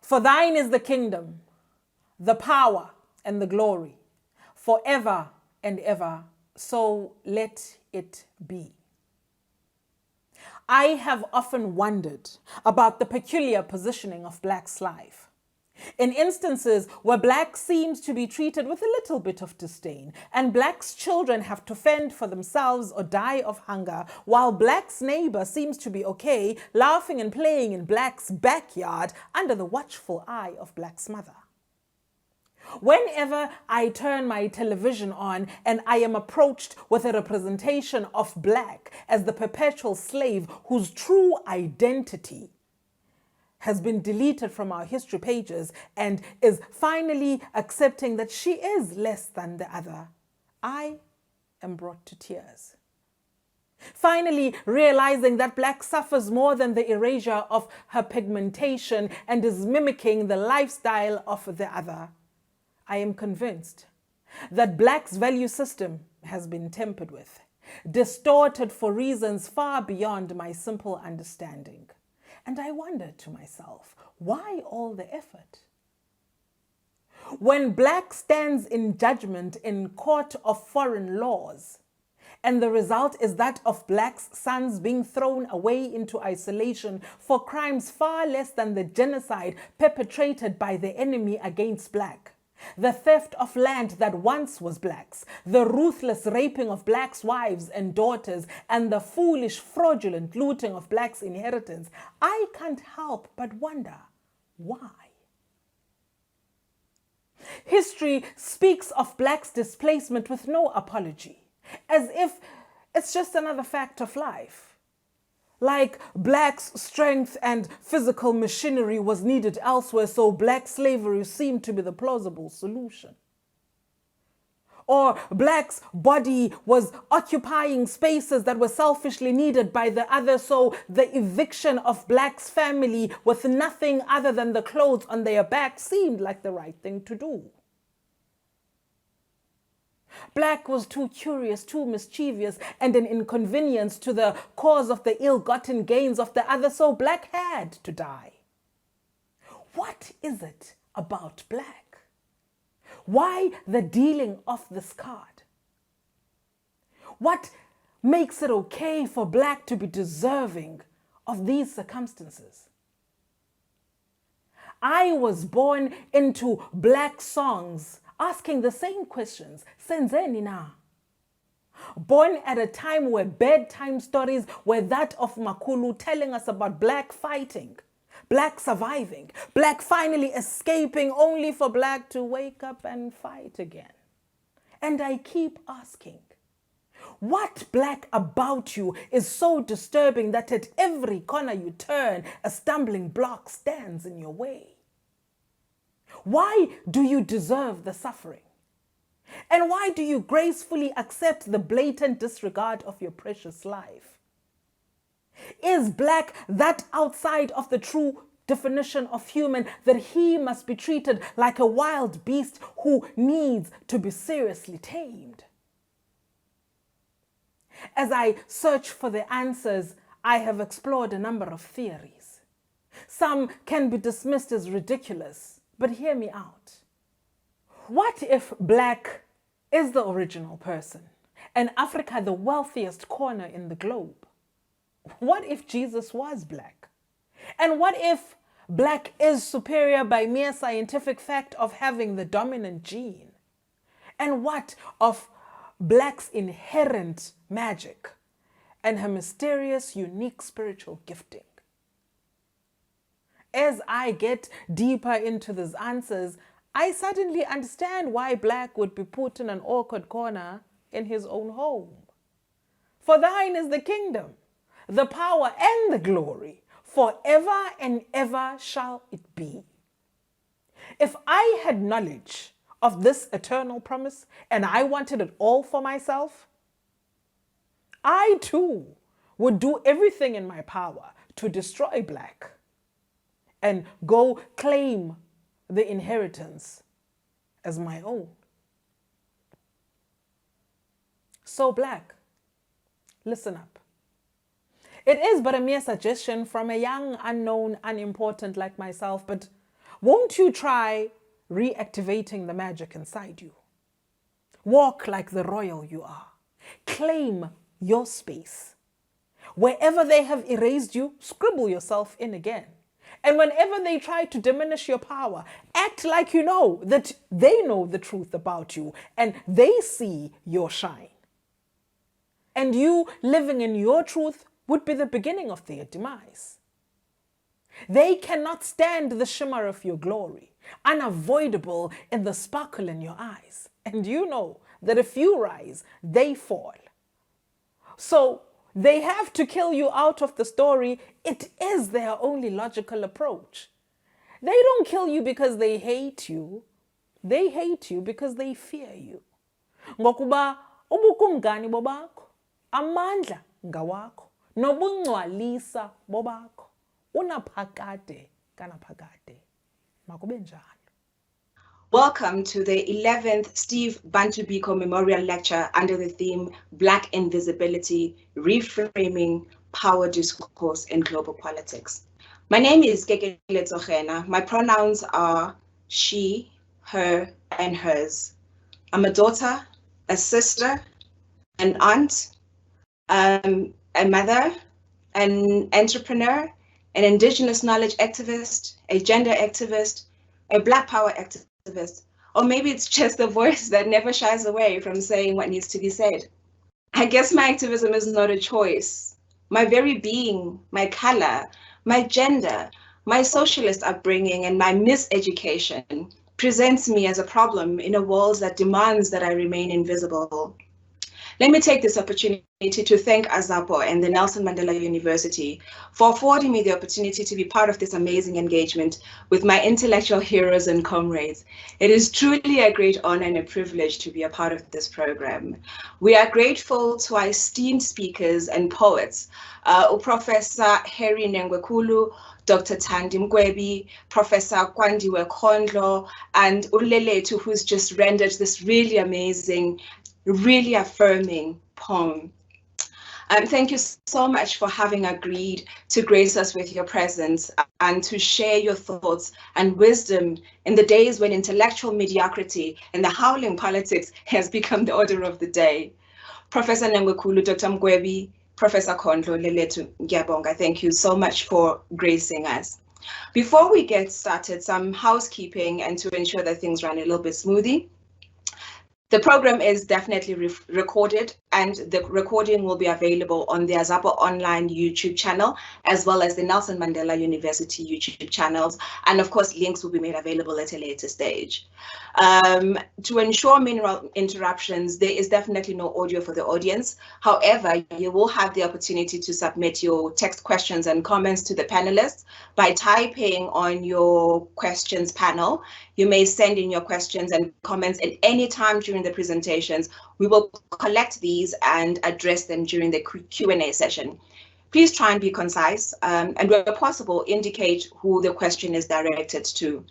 For thine is the kingdom, the power, and the glory, forever and ever. So let it be. I have often wondered about the peculiar positioning of Black's life. In instances where Black seems to be treated with a little bit of disdain, and Black's children have to fend for themselves or die of hunger, while Black's neighbor seems to be okay, laughing and playing in Black's backyard under the watchful eye of Black's mother. Whenever I turn my television on and I am approached with a representation of Black as the perpetual slave whose true identity has been deleted from our history pages and is finally accepting that she is less than the other, I am brought to tears. Finally realizing that Black suffers more than the erasure of her pigmentation and is mimicking the lifestyle of the other, I am convinced that Black's value system has been tampered with, distorted for reasons far beyond my simple understanding. And I wondered to myself, why all the effort? When Black stands in judgment in court of foreign laws, and the result is that of Black's sons being thrown away into isolation for crimes far less than the genocide perpetrated by the enemy against Black, the theft of land that once was Black's, the ruthless raping of Black's wives and daughters, and the foolish, fraudulent looting of Black's inheritance, I can't help but wonder why. History speaks of Black's displacement with no apology, as if it's just another fact of life. Like Black's strength and physical machinery was needed elsewhere, so Black slavery seemed to be the plausible solution. Or Black's body was occupying spaces that were selfishly needed by the other, so the eviction of Black's family with nothing other than the clothes on their back seemed like the right thing to do. Black was too curious, too mischievous, and an inconvenience to the cause of the ill-gotten gains of the other, so Black had to die. What is it about Black? Why the dealing of this card? What makes it okay for Black to be deserving of these circumstances? I was born into Black songs asking the same questions. Senzeni na? Born at a time where bedtime stories were that of Makulu telling us about Black fighting, Black surviving, Black finally escaping only for Black to wake up and fight again. And I keep asking, what Black about you is so disturbing that at every corner you turn, a stumbling block stands in your way? Why do you deserve the suffering? And why do you gracefully accept the blatant disregard of your precious life? Is Black that outside of the true definition of human that he must be treated like a wild beast who needs to be seriously tamed? As I search for the answers, I have explored a number of theories. Some can be dismissed as ridiculous, but hear me out. What if Black is the original person and Africa the wealthiest corner in the globe? What if Jesus was Black? And what if Black is superior by mere scientific fact of having the dominant gene? And what of Black's inherent magic and her mysterious, unique spiritual gifting? As I get deeper into these answers, I suddenly understand why Black would be put in an awkward corner in his own home. For thine is the kingdom, the power, and the glory. Forever and ever shall it be. If I had knowledge of this eternal promise and I wanted it all for myself, I too would do everything in my power to destroy Black and go claim the inheritance as my own. So Black, listen up. It is but a mere suggestion from a young, unknown, unimportant like myself, but Won't you try reactivating the magic inside you? Walk like the royal you are. Claim your space. Wherever they have erased you, scribble yourself in again. And whenever they try to diminish your power, act like you know that they know the truth about you and they see your shine. And you living in your truth would be the beginning of their demise. They cannot stand the shimmer of your glory, unavoidable in the sparkle in your eyes. And you know that if you rise, they fall. So they have to kill you out of the story. It is their only logical approach. They don't kill you because they hate you. They hate you because they fear you. Ngokuba ubukumgani bobakho, amandla ngawakho, nobungcwalisa bobakho, unaphakade kanaphakade. Makube njalo. Welcome to the 11th Steve Bantu Biko Memorial Lecture under the theme Black Invisibility, Reframing Power Discourse in Global Politics. My name is Kekele Tsokhena. My pronouns are she, her, and hers. I'm a daughter, a sister, an aunt, a mother, an entrepreneur, an indigenous knowledge activist, a gender activist, a Black power activist, or maybe it's just a voice that never shies away from saying what needs to be said. I guess my activism is not a choice. My very being, my color, my gender, my socialist upbringing, and my miseducation presents me as a problem in a world that demands that I remain invisible. Let me take this opportunity to thank Azapo and the Nelson Mandela University for affording me the opportunity to be part of this amazing engagement with my intellectual heroes and comrades. It is truly a great honor and a privilege to be a part of this program. We are grateful to our esteemed speakers and poets, Professor Harry Nengwekulu, Dr. Thandi Mgwebi, Professor Kwandiwe Kondlo, and Uleletu, who's just rendered this really amazing, really affirming poem. Thank you so much for having agreed to grace us with your presence and to share your thoughts and wisdom in the days when intellectual mediocrity and the howling politics has become the order of the day. Professor Nengwekulu, Dr. Mgwebi, Professor Kondlo, Leletu Ngiyabonga, thank you so much for gracing us. Before we get started, some housekeeping and to ensure that things run a little bit smoothly. The program is definitely recorded, and the recording will be available on the Azapo Online YouTube channel, as well as the Nelson Mandela University YouTube channels. And of course, links will be made available at a later stage. To ensure minimal interruptions, there is definitely no audio for the audience. However, you will have the opportunity to submit your text questions and comments to the panelists by typing on your questions panel. You may send in your questions and comments at any time during the presentations. We will collect these and address them during the Q&A session. Please try and be concise, and where possible, indicate who the question is directed to.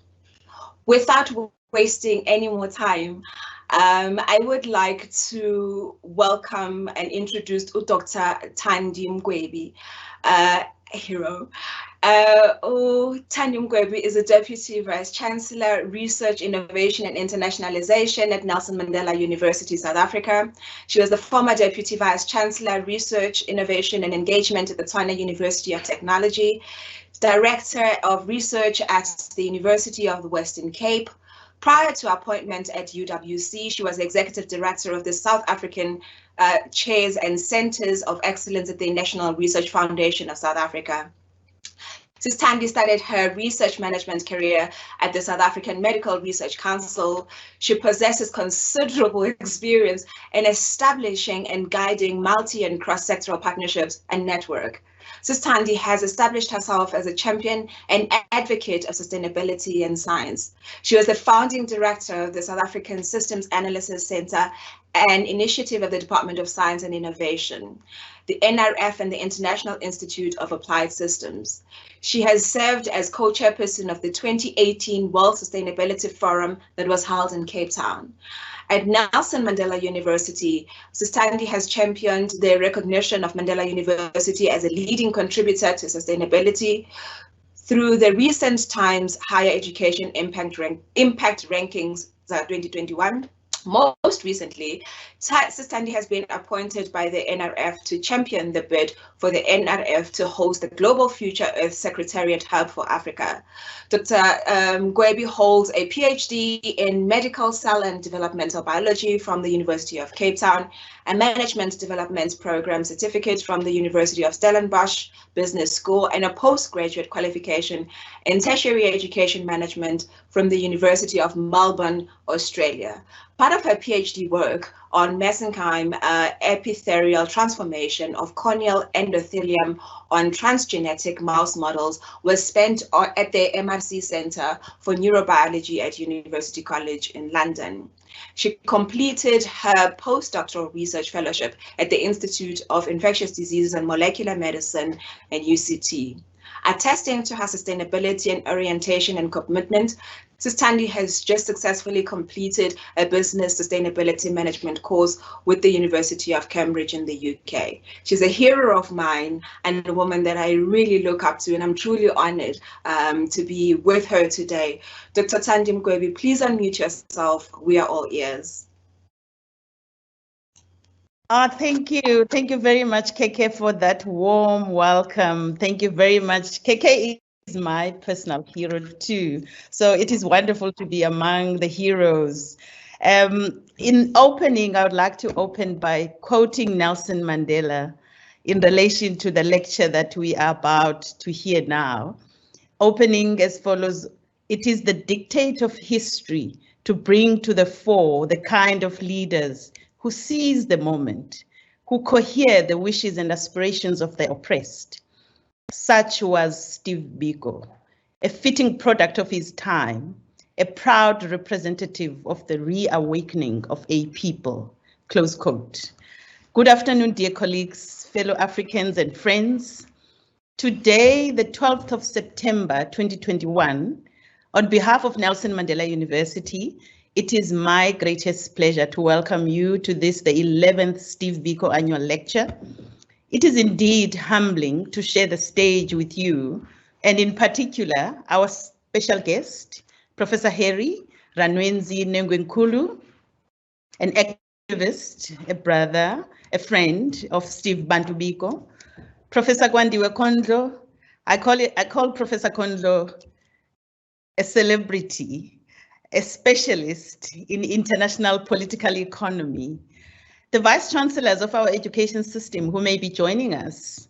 Without wasting any more time, I would like to welcome and introduce Dr. Thandi Mgwebi, hero. Thandi Mgwebi is a Deputy Vice Chancellor, Research, Innovation and Internationalization at Nelson Mandela University, South Africa. She was the former Deputy Vice Chancellor, Research, Innovation and Engagement at the Tshwane University of Technology, Director of Research at the University of the Western Cape. Prior to appointment at UWC, she was Executive Director of the South African Chairs and Centers of Excellence at the National Research Foundation of South Africa. Sis Thandi started her research management career at the South African Medical Research Council. She possesses considerable experience in establishing and guiding multi- and cross-sectoral partnerships and network. Sis Thandi has established herself as a champion and advocate of sustainability and science. She was the founding director of the South African Systems Analysis Center, an initiative of the Department of Science and Innovation, the NRF and the International Institute of Applied Systems. She has served as co-chairperson of the 2018 World Sustainability Forum that was held in Cape Town. At Nelson Mandela University, Sis Thandi has championed the recognition of Mandela University as a leading contributor to sustainability through the recent Times Higher Education Impact Rankings 2021. Most recently, Sisthandi has been appointed by the NRF to champion the bid for the NRF to host the Global Future Earth Secretariat Hub for Africa. Dr. Gwebi holds a PhD in Medical Cell and Developmental Biology from the University of Cape Town, a Management Development Program certificate from the University of Stellenbosch Business School, and a postgraduate qualification in Tertiary Education Management from the University of Melbourne, Australia. Part of her PhD work on mesenchyme epithelial transformation of corneal endothelium on transgenetic mouse models was spent at the MRC Center for Neurobiology at University College in London. She completed her postdoctoral research fellowship at the Institute of Infectious Diseases and Molecular Medicine at UCT. Attesting to her sustainability and orientation and commitment, Sisthandi has just successfully completed a business sustainability management course with the University of Cambridge in the UK. She's a hero of mine and a woman that I really look up to, and I'm truly honored to be with her today. Dr. Thandi Mgwebi, please unmute yourself. We are all ears. Thank you. Thank you very much, KK, for that warm welcome. Thank you very much. KK is my personal hero too. So it is wonderful to be among the heroes. In opening, I would like to open by quoting Nelson Mandela in relation to the lecture that we are about to hear now. Opening as follows: it is the dictate of history to bring to the fore the kind of leaders who seize the moment, who cohere the wishes and aspirations of the oppressed. Such was Steve Biko, a fitting product of his time, a proud representative of the reawakening of a people, close quote. Good afternoon, dear colleagues, fellow Africans and friends. Today, the 12th of September, 2021, on behalf of Nelson Mandela University, it is my greatest pleasure to welcome you to this, the 11th Steve Biko annual lecture. It is indeed humbling to share the stage with you, and in particular, our special guest, Professor Harry Ranwenzi Nengwenkulu, an activist, a brother, a friend of Steve Bantu Biko. Professor Gwandiwe Kondlo, I call Professor Kondlo a celebrity, a specialist in international political economy, the vice chancellors of our education system who may be joining us,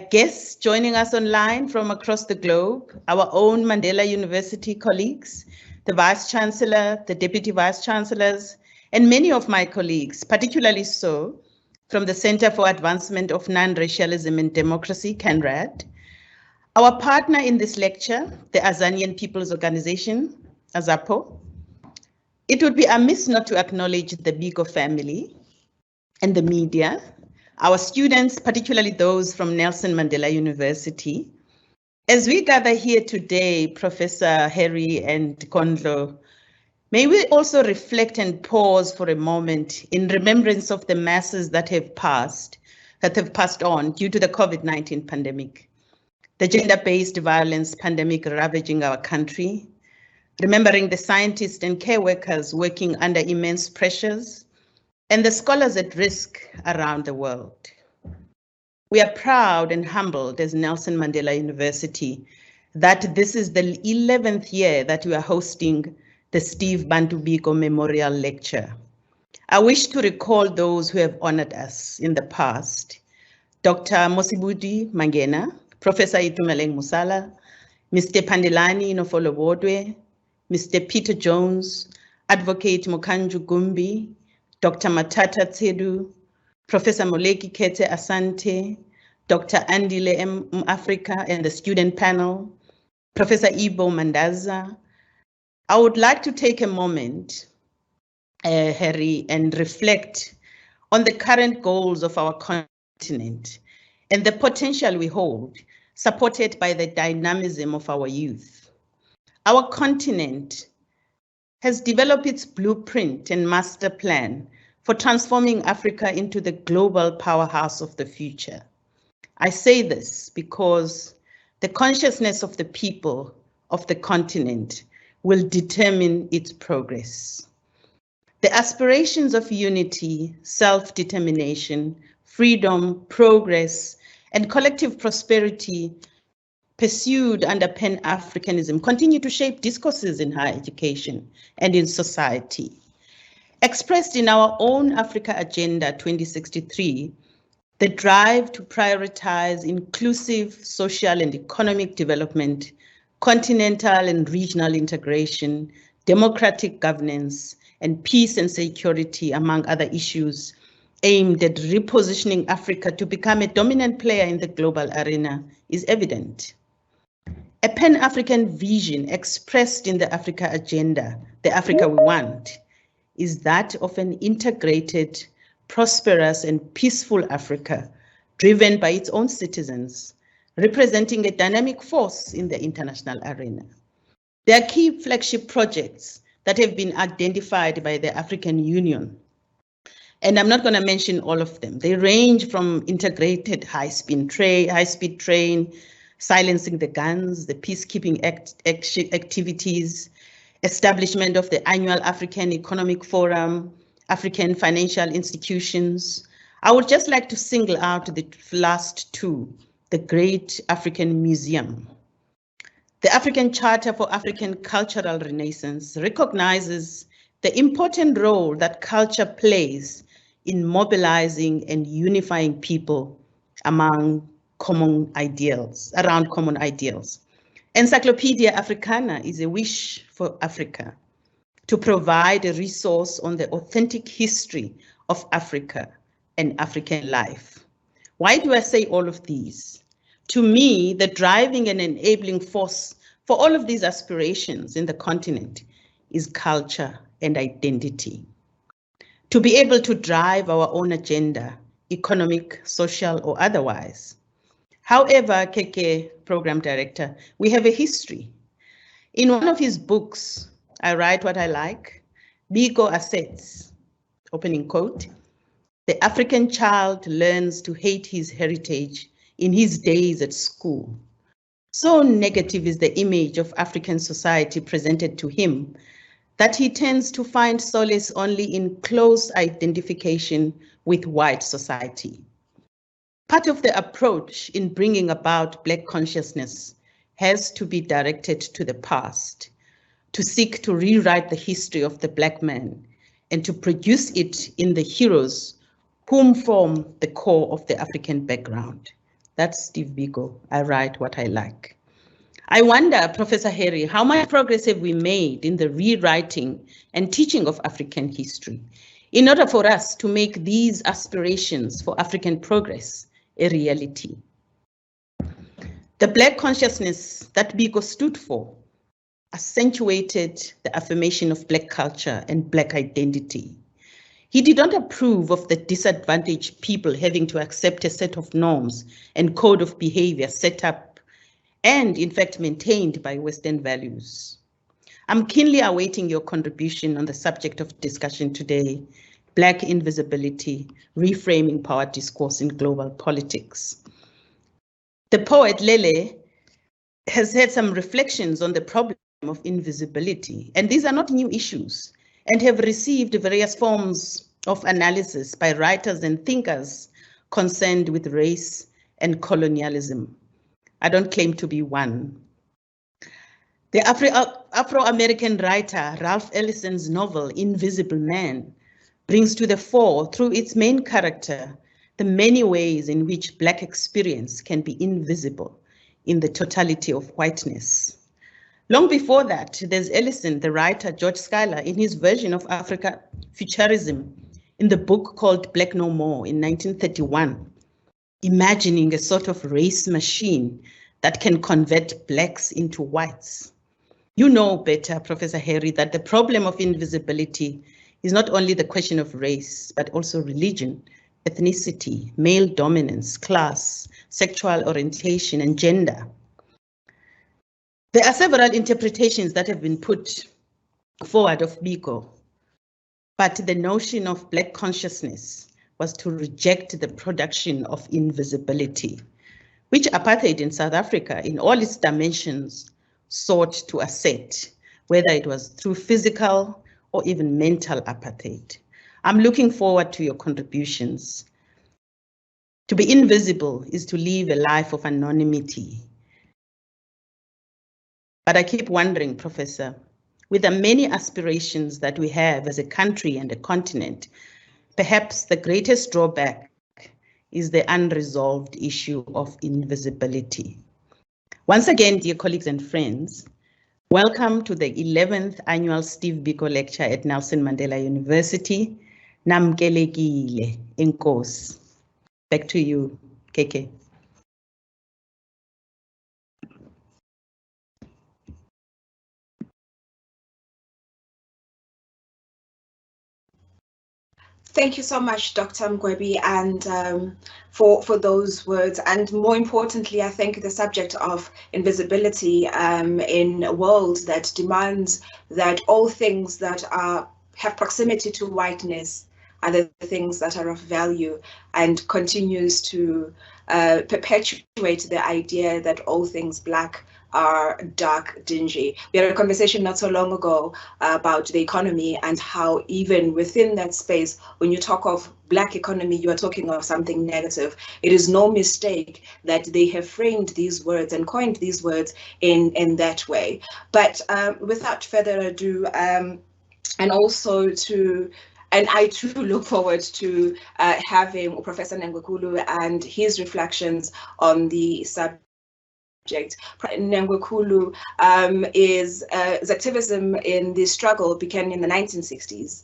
guests joining us online from across the globe, our own Mandela University colleagues, the vice chancellor, the deputy vice chancellors, and many of my colleagues, particularly so from the Center for Advancement of Non-Racialism and Democracy, CANRAD, our partner in this lecture, the Azanian People's Organization, AZAPO. It would be amiss not to acknowledge the Biko family and the media, our students, particularly those from Nelson Mandela University. As we gather here today, Professor Harry and Kondlo, may we also reflect and pause for a moment in remembrance of the masses that have passed on due to the COVID-19 pandemic, the gender-based violence pandemic ravaging our country, remembering the scientists and care workers working under immense pressures, and the scholars at risk around the world. We are proud and humbled as Nelson Mandela University that this is the 11th year that we are hosting the Steve Bantu Biko Memorial Lecture. I wish to recall those who have honored us in the past: Dr. Mosibudi Mangena, Professor Itumeleng Musala, Mr. Pandilani Nofolobodwe, Mr. Peter Jones, Advocate Mokanju Gumbi, Dr. Matata Tsedu, Professor Moleki Kete Asante, Dr. Andile M. Africa and the student panel, Professor Ibo Mandaza. I would like to take a moment, Harry, and reflect on the current goals of our continent and the potential we hold, supported by the dynamism of our youth. Our continent has developed its blueprint and master plan for transforming Africa into the global powerhouse of the future. I say this because the consciousness of the people of the continent will determine its progress. The aspirations of unity, self-determination, freedom, progress, and collective prosperity pursued under Pan-Africanism continue to shape discourses in higher education and in society. Expressed in our own Africa Agenda 2063, the drive to prioritize inclusive social and economic development, continental and regional integration, democratic governance, and peace and security, among other issues, aimed at repositioning Africa to become a dominant player in the global arena, is evident. A Pan-African vision expressed in the Africa Agenda, the Africa we want, is that of an integrated, prosperous, and peaceful Africa, driven by its own citizens, representing a dynamic force in the international arena. There are key flagship projects that have been identified by the African Union, and I'm not going to mention all of them. They range from integrated high-speed train, silencing the guns, the peacekeeping activities, establishment of the annual African Economic Forum, African financial institutions. I would just like to single out the last two, the Great African Museum. The African Charter for African Cultural Renaissance recognizes the important role that culture plays in mobilizing and unifying people around common ideals. Encyclopedia Africana is a wish for Africa to provide a resource on the authentic history of Africa and African life. Why do I say all of these? To me, the driving and enabling force for all of these aspirations in the continent is culture and identity. To be able to drive our own agenda, economic, social, or otherwise. However, KK, Program Director, we have a history. In one of his books, I Write What I Like, Biko asserts, opening quote, "The African child learns to hate his heritage in his days at school. So negative is the image of African society presented to him that he tends to find solace only in close identification with white society. Part of the approach in bringing about Black consciousness has to be directed to the past, to seek to rewrite the history of the Black man and to produce it in the heroes whom form the core of the African background." That's Steve Biko. I write what I like. I wonder, Professor Harry, how much progress have we made in the rewriting and teaching of African history in order for us to make these aspirations for African progress a reality? The Black consciousness that Biko stood for accentuated the affirmation of Black culture and Black identity. He did not approve of the disadvantaged people having to accept a set of norms and code of behavior set up and in fact maintained by Western values. I'm keenly awaiting your contribution on the subject of discussion today, Black invisibility, reframing power discourse in global politics. The poet Lele has had some reflections on the problem of invisibility, and these are not new issues, and have received various forms of analysis by writers and thinkers concerned with race and colonialism. I don't claim to be one. The Afro-American writer Ralph Ellison's novel Invisible Man brings to the fore, through its main character, the many ways in which Black experience can be invisible in the totality of whiteness. Long before that, there's Ellison, the writer George Schuyler, in his version of Africa futurism, in the book called Black No More in 1931, imagining a sort of race machine that can convert Blacks into whites. You know better, Professor Harry, that the problem of invisibility is not only the question of race, but also religion, ethnicity, male dominance, class, sexual orientation, and gender. There are several interpretations that have been put forward of Biko, but the notion of Black consciousness was to reject the production of invisibility, which apartheid in South Africa, in all its dimensions, sought to assert, whether it was through physical or even mental apartheid. I'm looking forward to your contributions. To be invisible is to live a life of anonymity. But I keep wondering, Professor, with the many aspirations that we have as a country and a continent, perhaps the greatest drawback is the unresolved issue of invisibility. Once again, dear colleagues and friends, welcome to the 11th annual Steve Biko lecture at Nelson Mandela University. Namkelekile, Enkosi. Back to you, KK. Thank you so much, Dr. Mgwebi, and for those words. And more importantly, I think the subject of invisibility in a world that demands that all things that have proximity to whiteness are the things that are of value, and continues to perpetuate the idea that all things Black are dark, dingy. We had a conversation not so long ago about the economy and how even within that space, when you talk of Black economy, you are talking of something negative. It is no mistake that they have framed these words and coined these words in that way. But without further ado, and I too look forward to having Professor Nengwekulu and his reflections on the subject. Nengwekulu his activism in the struggle began in the 1960s.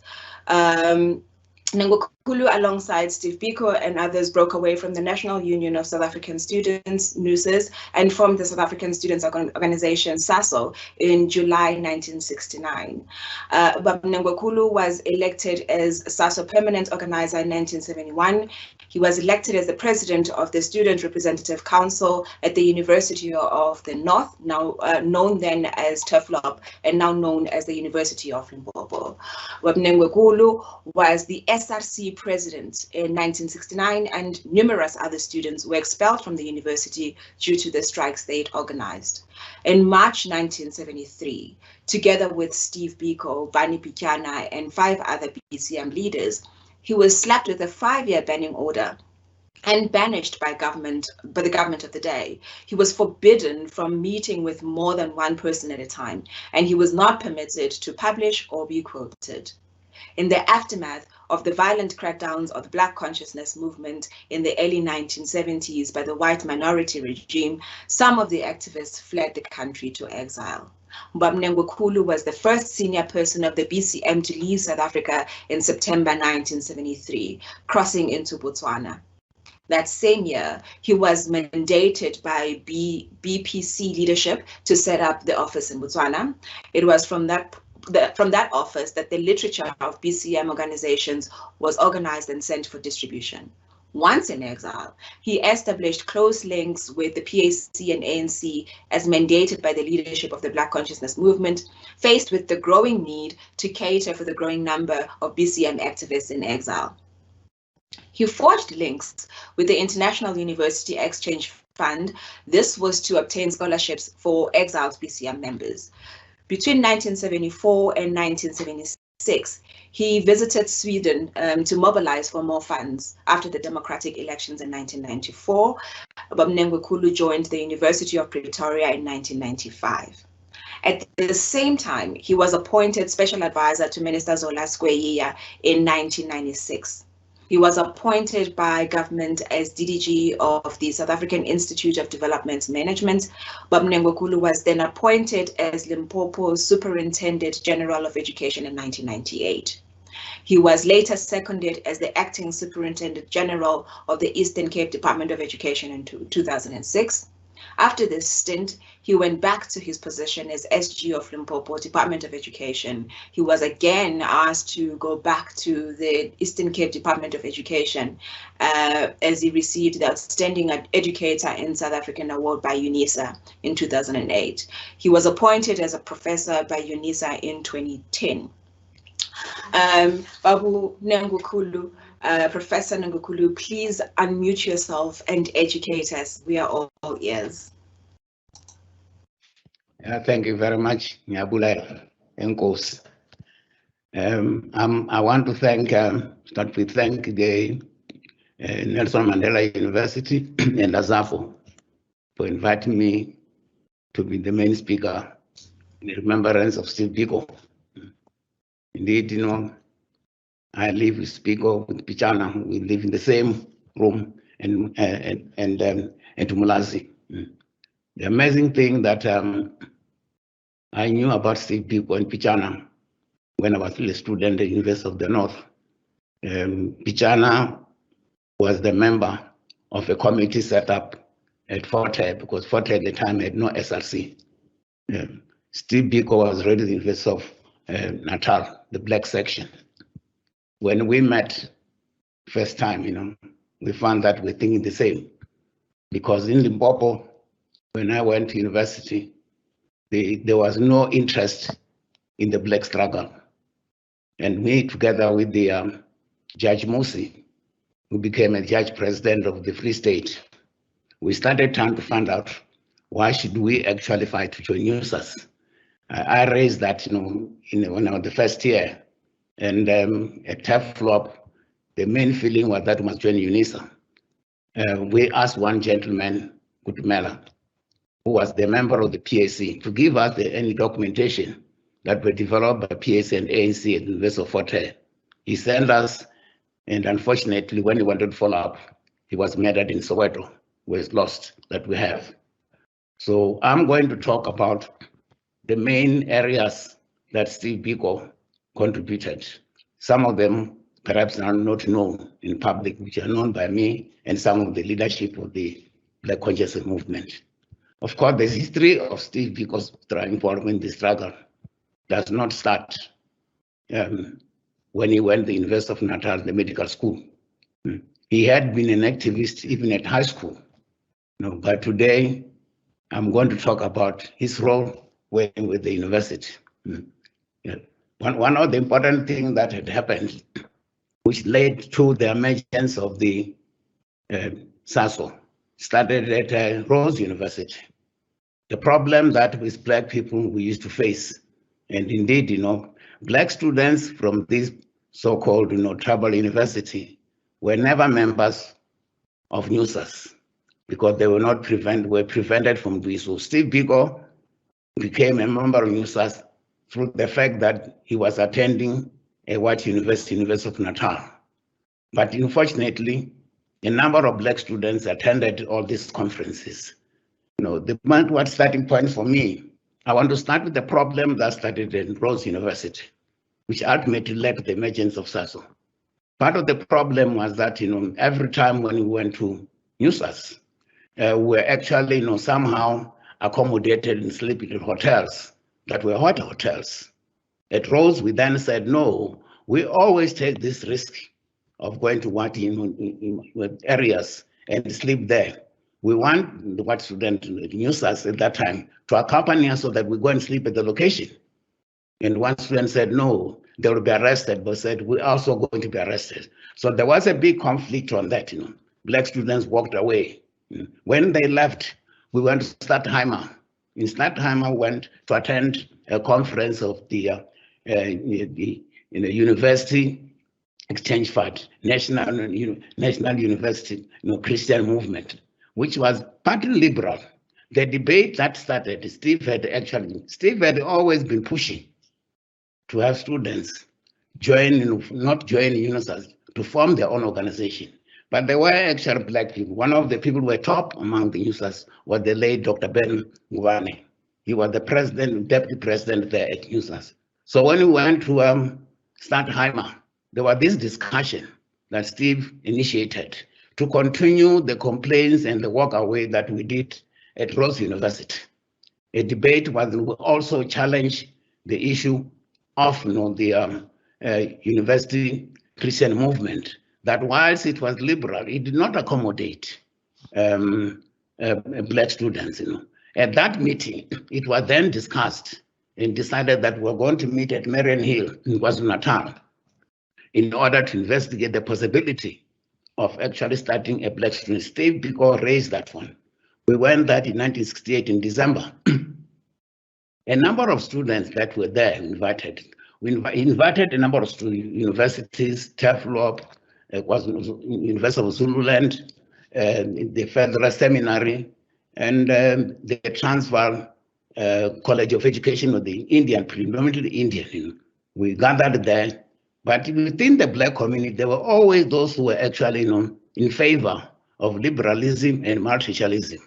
Nengwekulu, alongside Steve Biko and others, broke away from the National Union of South African Students, NUSAS, and formed the South African Students Organization, SASO, in July 1969. But Nengwekulu was elected as SASO Permanent Organizer in 1971. He was elected as the president of the Student Representative Council at the University of the North, now known then as TUFLOP, and now known as the University of Limpopo. Nengwekulu was the SRC president in 1969, and numerous other students were expelled from the university due to the strikes they'd organized. In March 1973, together with Steve Biko, Bani Pityana, and 5 other BCM leaders, he was slapped with a 5-year banning order and banished by the government of the day. He was forbidden from meeting with more than one person at a time, and he was not permitted to publish or be quoted. In the aftermath of the violent crackdowns of the Black consciousness movement in the early 1970s by the white minority regime, some of the activists fled the country to exile. Nengwekulu was the first senior person of the BCM to leave South Africa in September 1973, crossing into Botswana. That same year, he was mandated by BPC leadership to set up the office in Botswana. It was from that office that the literature of BCM organizations was organized and sent for distribution. Once in exile, he established close links with the PAC and ANC as mandated by the leadership of the Black Consciousness Movement, faced with the growing need to cater for the growing number of BCM activists in exile. He forged links with the International University Exchange Fund. This was to obtain scholarships for exiled BCM members. Between 1974 and 1976, he visited Sweden to mobilize for more funds. After the democratic elections in 1994, Nengwekulu joined the University of Pretoria in 1995. At the same time, he was appointed special advisor to Minister Zola Skweyiya in 1996. He was appointed by government as DDG of the South African Institute of Development Management. Nengwekulu was then appointed as Limpopo's Superintendent General of Education in 1998. He was later seconded as the Acting Superintendent General of the Eastern Cape Department of Education in 2006. After this stint, he went back to his position as SG of Limpopo Department of Education. He was again asked to go back to the Eastern Cape Department of Education as he received the Outstanding Educator in South African Award by UNISA in 2008. He was appointed as a professor by UNISA in 2010. Babu Nengwekulu Professor Ngukulu, please unmute yourself and educate us. We are all ears. Thank you very much, Nyabula Enkos. I want to thank the Nelson Mandela University and Azafo for inviting me to be the main speaker in remembrance of Steve Biko. Indeed, you know, I live with Biko, with Pichana. We live in the same room and Tumulazi. The amazing thing that I knew about Steve Biko and Pichana when I was still a student at the University of the North. Pichana was the member of a committee set up at Fort Hare, because Fort Hare at the time had no SRC. Steve Biko was already the University of Natal, the black section. When we met first time, you know, we found that we're thinking the same. Because in Limpopo, when I went to university, there was no interest in the black struggle. And me, together with the Judge Musi, who became a judge president of the Free State, we started trying to find out why should we actually fight to join UNISAS. I raised that, you know, when I was the first year, and at TAF flop, the main feeling was that we must join UNISA. We asked one gentleman, Kutumela, who was the member of the PAC, to give us any documentation that were developed by PAC and ANC at the University of Fort Hare. He sent us, and unfortunately, when he wanted to follow up, he was murdered in Soweto, where it's lost that we have. So I'm going to talk about the main areas that Steve Biko contributed. Some of them perhaps are not known in public, which are known by me and some of the leadership of the Black Consciousness movement. Of course, the history of Steve Biko's involvement in the struggle does not start when he went to the University of Natal, the medical school. He had been an activist even at high school. You know, but today, I'm going to talk about his role working with the university. One of the important things that had happened, which led to the emergence of the SASO, started at Rose University. The problem that with black people we used to face, and indeed, you know, black students from this so-called, you know, tribal university were never members of NUSAS because they were not prevented from doing so. Steve Biko became a member of NUSAS through the fact that he was attending a white university, University of Natal. But unfortunately, a number of black students attended all these conferences. You know, the one starting point for me, I want to start with the problem that started in Rose University, which ultimately led to the emergence of SASO. Part of the problem was that, you know, every time when we went to NUSAS, we were actually, you know, somehow accommodated and sleeping in hotels that were hot hotels. At Rose, we then said, no, we always take this risk of going to what in areas and sleep there. We want the white student NUSAS at that time to accompany us so that we go and sleep at the location. And one student said, no, they will be arrested, but said, we're also going to be arrested. So there was a big conflict on that, you know. Black students walked away. When they left, we went to Stadtheimer. In Stadtheimer, we went to attend a conference of the University Exchange Fund, National University, you know, Christian movement, which was partly liberal. The debate that started, Steve had always been pushing to have students not join UNISAS, to form their own organization. But there were actually black people. One of the people who were top among the UNISAS was the late Dr. Ben Ngwane. He was the deputy president there at UNISAS. So when we went to Stadtheimer, there was this discussion that Steve initiated to continue the complaints and the walk away that we did at Rose University. A debate was also challenged the issue of, you know, the university Christian movement, that whilst it was liberal, it did not accommodate black students. You know. At that meeting, it was then discussed and decided that we're going to meet at Marion Hill in KwaZulu-Natal. in order to investigate the possibility of actually starting a black student. Steve Biko raised that one. We went that in 1968 in December. A number of students that were there invited. We invited a number of universities, TEFLOP, was University of Zululand, the Federal Seminary, and the Transvaal College of Education of the Indian, predominantly Indian. We gathered there, but within the black community, there were always those who were actually in favor of liberalism and multiracialism.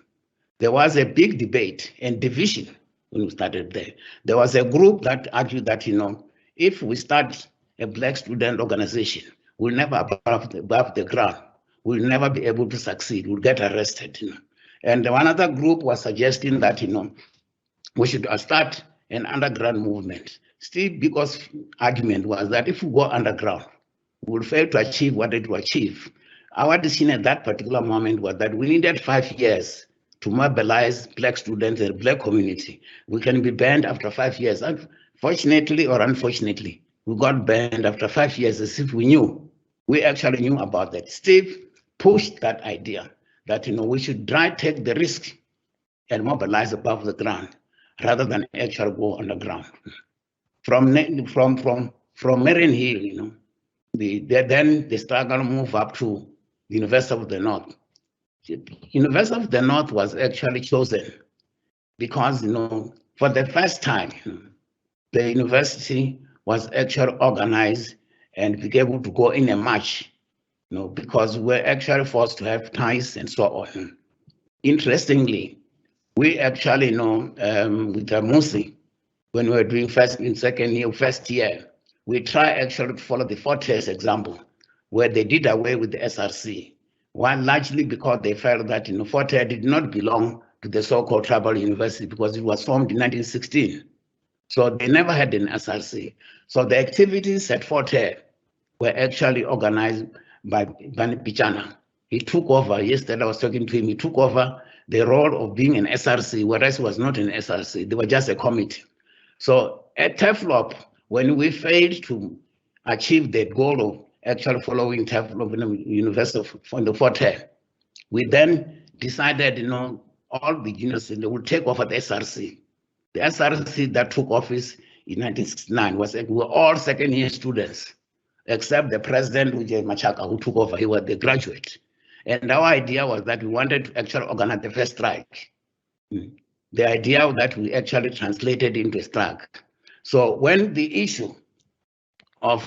There was a big debate and division when we started there. There was a group that argued that, if we start a black student organization, we'll never above the ground. We'll never be able to succeed. We'll get arrested. And another group was suggesting that, we should start an underground movement. Steve Biko's argument was that if we go underground, we'll fail to achieve what it will achieve. Our decision at that particular moment was that we needed 5 years to mobilize black students and black community. We can be banned after 5 years. Fortunately or unfortunately, we got banned after 5 years as if we knew. We actually knew about that. Steve pushed that idea that we should take the risk and mobilize above the ground rather than actually go underground. From Marion Hill, then the struggle moved up to the University of the North. University of the North was actually chosen because, for the first time, the university was actually organized and be able to go in a march, because we were actually forced to have ties and so on. Interestingly, we actually with the Musi, when we were doing first year, we tried actually to follow the Fortes example, where they did away with the SRC. One largely because they felt that Forte did not belong to the so-called tribal university because it was formed in 1916. So they never had an SRC. So the activities at Forte were actually organized by Bani Pichana. He took over, yesterday I was talking to him, he took over the role of being an SRC, whereas it was not an SRC, they were just a committee. So at TEFLOP, when we failed to achieve the goal of actually following TEFLOP in the University of the Forte, we then decided, all the universities would take over the SRC. The SRC that took office in 1969 were all second-year students, except the president, which is Machaka, who took over. He was the graduate. And our idea was that we wanted to actually organize the first strike. The idea that we actually translated into a strike. So when the issue of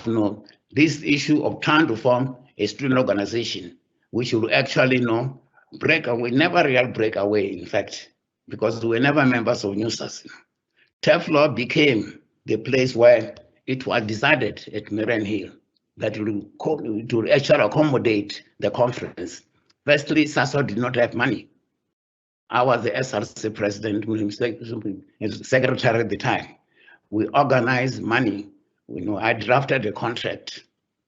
this issue of trying to form a student organization, we should actually break away, never real break away, in fact, because we were never members of NUSAS. TEFLOP became the place where it was decided at Marion Hill that it would actually accommodate the conference. Firstly, SASO did not have money. I was the SRC president, secretary at the time. We organized money. I drafted a contract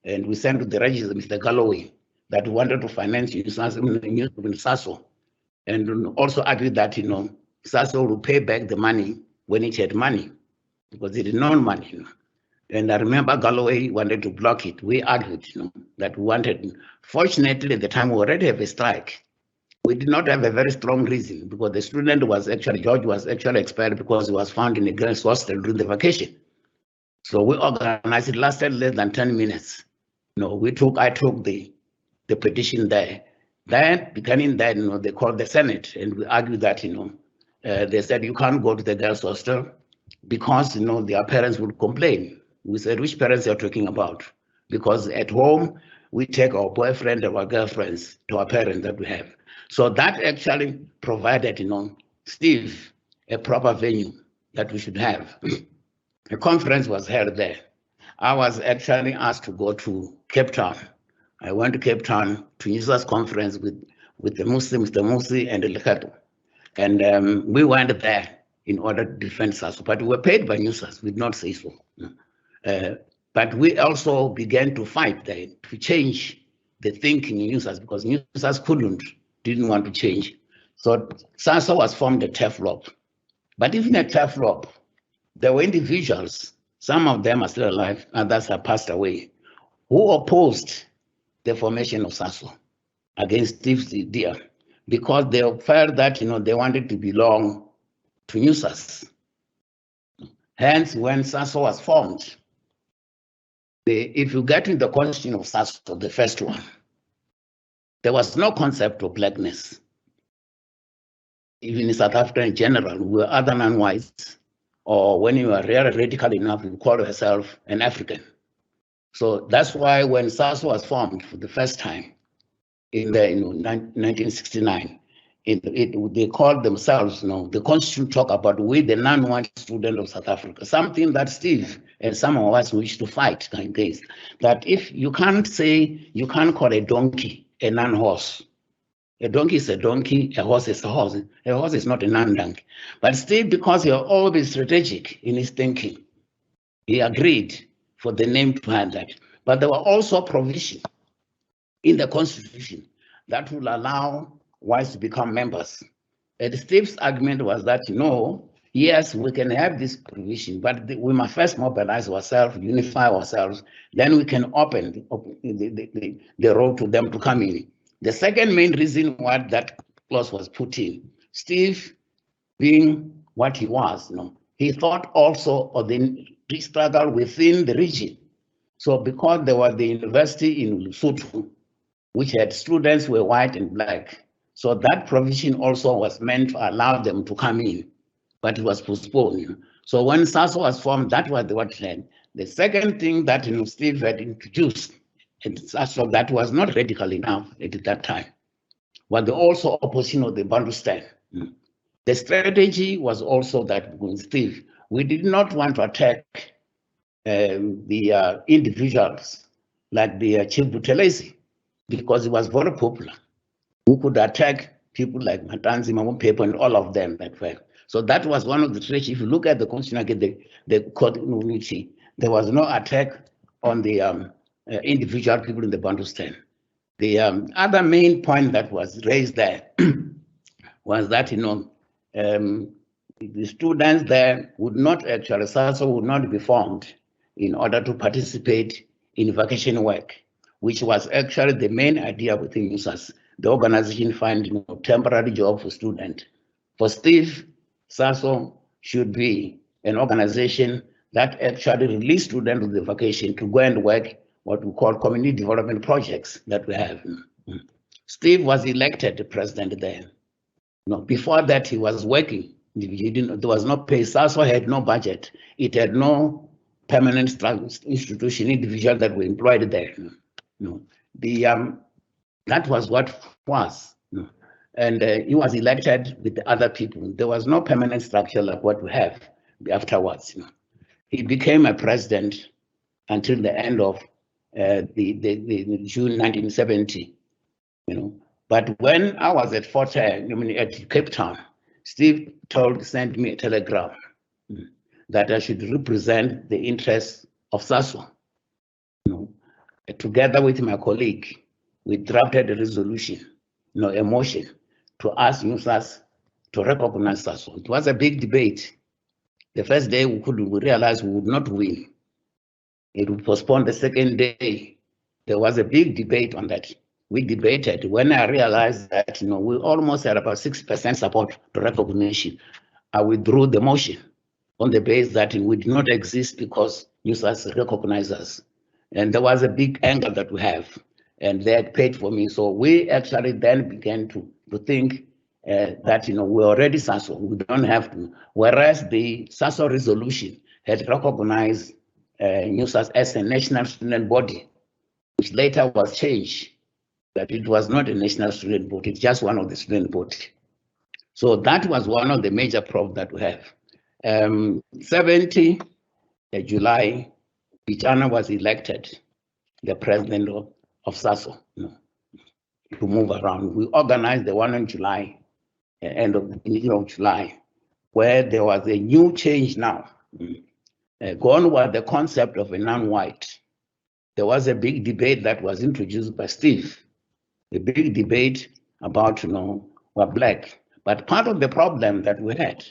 and we sent to the register, Mr. Galloway, that we wanted to finance SASO, and also agreed that SASO would pay back the money when it had money, because it did not money. And I remember Galloway wanted to block it. We argued that we wanted. Fortunately, at the time we already have a strike. We did not have a very strong reason because the student was actually, George was actually expired because he was found in a girls' hostel during the vacation. So we organized, it lasted less than 10 minutes. I took the petition there. Then, beginning then, they called the Senate and we argued that, they said you can't go to the girls' hostel because, their parents would complain. We said, which parents are you talking about? Because at home, we take our boyfriend or our girlfriends to our parents that we have. So that actually provided, Steve, a proper venue that we should have. A conference was held there. I was actually asked to go to Cape Town. I went to Cape Town to NUSAS conference with the Muslims, the Musi and the Lekhato. And we went there in order to defend SASO, but we were paid by NUSAS, we did not say so. But we also began to fight there to change the thinking in NUSAS because NUSAS didn't want to change. So SASO was formed at TEFLOP. But even at TEFLOP, there were individuals, some of them are still alive, others have passed away, who opposed the formation of SASO against Steve's idea because they felt that they wanted to belong to NUSAS. Hence, when SASO was formed, if you get in the constitution of SASO, the first one, there was no concept of blackness. Even in South Africa in general, we were other non-whites, or when you are really radical enough, you call yourself an African. So that's why when SASO was formed for the first time in 1969, they called themselves, the constitution talk about we the non-white student of South Africa, something that Steve and some of us wish to fight against. That if you can't call a donkey a non-horse. A donkey is a donkey, a horse is a horse. A horse is not a non-donkey. But still, because you're always strategic in his thinking, he agreed for the name to have that. But there were also provisions in the constitution that will allow whites to become members. And Steve's argument was that, yes, we can have this provision, but we must first mobilize ourselves, unify ourselves, then we can open the road to them to come in. The second main reason why that clause was put in, Steve being what he was, he thought also of the struggle within the region. So because there was the university in Lesotho, which had students who were white and black, so that provision also was meant to allow them to come in, but it was postponed. So when SASO was formed, that was what had. The second thing that Steve had introduced, and SASO that was not radical enough at that time, was also opposition of the Bantustan. The strategy was also that with Steve, we did not want to attack the individuals like the Chief Buthelezi, because he was very popular. We could attack people like Matanzi, Mamupepo, and all of them that way. So that was one of the strategies. If you look at the constitution, the code in which there was no attack on the individual people in the Bantustan. The other main point that was raised there was that the students there would not actually, SASO would not be formed in order to participate in vacation work, which was actually the main idea within USAS. The organization find temporary job for students. For Steve, SASO should be an organization that actually release students to the vacation to go and work what we call community development projects that we have. Steve was elected the president then. Before that, he was working. There was no pay. SASO had no budget. It had no permanent institution, individual that were employed there. That was what was. And he was elected with the other people. There was no permanent structure like what we have afterwards. He became a president until the end of the June 1970. But when I was at Fort at Cape Town, Steve sent me a telegram that I should represent the interests of SASO. Together with my colleague, we drafted a resolution, a motion to ask USAS to recognize SASO. It was a big debate. The first day we realized we would not win. It would postpone the second day. There was a big debate on that. We debated. When I realized that we almost had about 6% support to recognition, I withdrew the motion on the basis that we did not exist because USAS recognized us. And there was a big anger that we have, and they had paid for me. So we actually then began to think that we're already SASO, we don't have to. Whereas the SASO resolution had recognized USAS as a national student body, which later was changed, that it was not a national student body, it's just one of the student body. So that was one of the major problems that we have. 70 July, Pichana was elected the president of SASO to move around. We organized the one in July, end of July, where there was a new change now. Gone was the concept of a non-white. There was a big debate that was introduced by Steve, a big debate about, we're black. But part of the problem that we had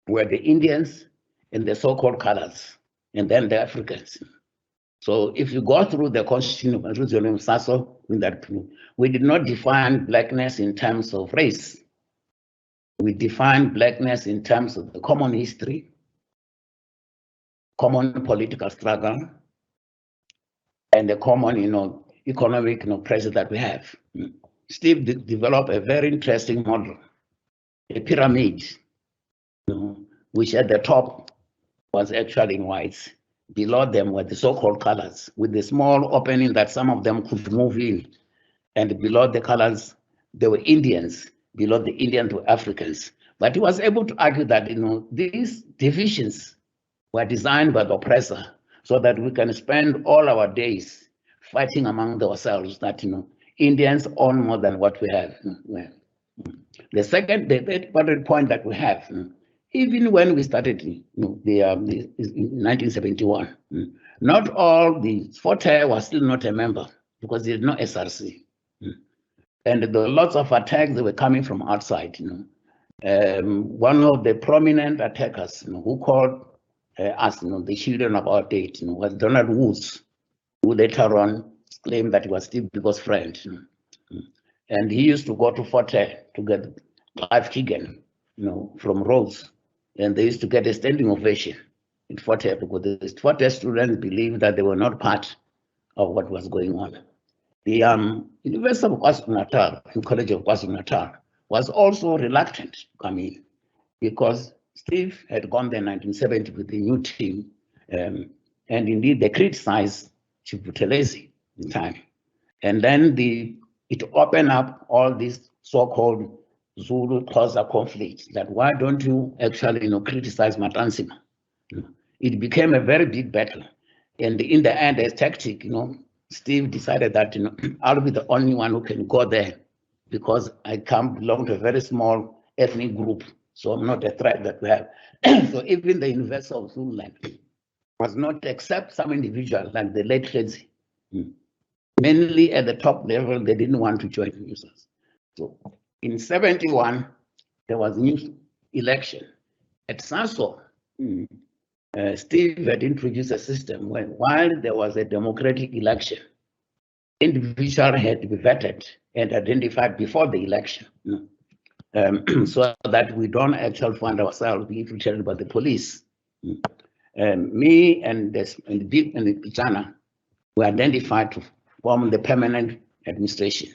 were the Indians and the so-called colors, and then the Africans. So if you go through the Constitution of Sasso, in that we did not define blackness in terms of race. We defined blackness in terms of the common history, common political struggle, and the common, economic, pressure that we have. Steve developed a very interesting model, a pyramid, which at the top was actually in whites. Below them were the so-called colors, with the small opening that some of them could move in. And below the colors, there were Indians. Below the Indians were Africans. But he was able to argue that these divisions were designed by the oppressor so that we can spend all our days fighting among ourselves that Indians own more than what we have. The second, the point that we have, even when we started in 1971, not all the Forte was still not a member because there is no SRC. And there were lots of attacks that were coming from outside. One of the prominent attackers who called us the children of our date was Donald Woods, who later on claimed that he was Steve Biko's friend. And he used to go to Forte to get Clive Keegan from Rhodes. And they used to get a standing ovation in Forte because the Forte students believed that they were not part of what was going on. The University of KwaZulu-Natal, College of KwaZulu-Natal, was also reluctant to come in because Steve had gone there in 1970 with the new team. And indeed, they criticized Chief Buthelezi in time. And then it opened up all these so-called Zulu-Xhosa conflicts, that why don't you actually criticize Matansima? It became a very big battle. And in the end, as tactic, Steve decided that I'll be the only one who can go there because I belong to a very small ethnic group, so I'm not a threat that we have. So even the University of Zululand was not accept some individual like the late Redzi. Mainly at the top level, they didn't want to join users. So in 71, there was a new election. At Sasso, Steve had introduced a system where while there was a democratic election, individuals had to be vetted and identified before the election, so that we don't actually find ourselves being infiltrated by the police. Me and the Pichana were identified to form the permanent administration.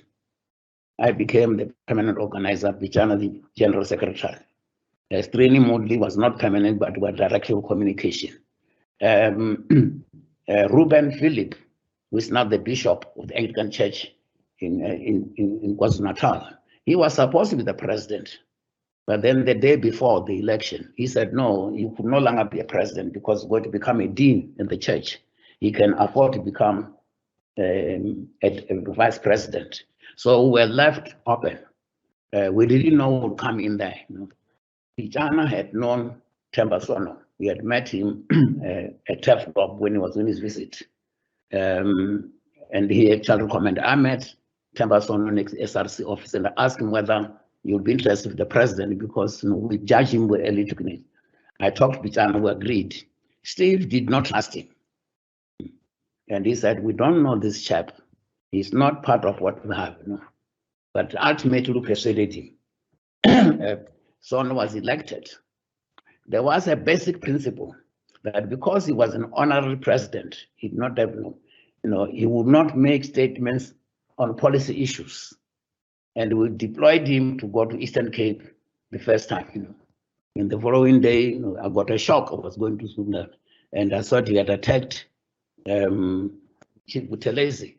I became the permanent organizer, Pichana the general secretary. Strini Moodley was not permanent, but were directly in communication. Ruben Philip, who is now the bishop of the Anglican Church in KwaZulu-Natal, he was supposed to be the president. But then the day before the election, he said, no, you could no longer be a president because you're going to become a dean in the church. He can afford to become a vice president. So we were left open. We didn't know who would come in there. Pichana had known Themba Sono. We had met him at TEFCOP when he was on his visit. And he actually recommended, I met Themba Sono next SRC office and I asked him whether he would be interested in the president because we judged him with early technique. I talked to Pichana, who agreed. Steve did not trust him. And he said, we don't know this chap. He's not part of what we have. But ultimately we persuaded him. Sono was elected. There was a basic principle that because he was an honorary president, he did not have, he would not make statements on policy issues. And we deployed him to go to Eastern Cape the first time. In the following day, I got a shock. I was going to Sudan, and I thought he had attacked Chief Buthelezi,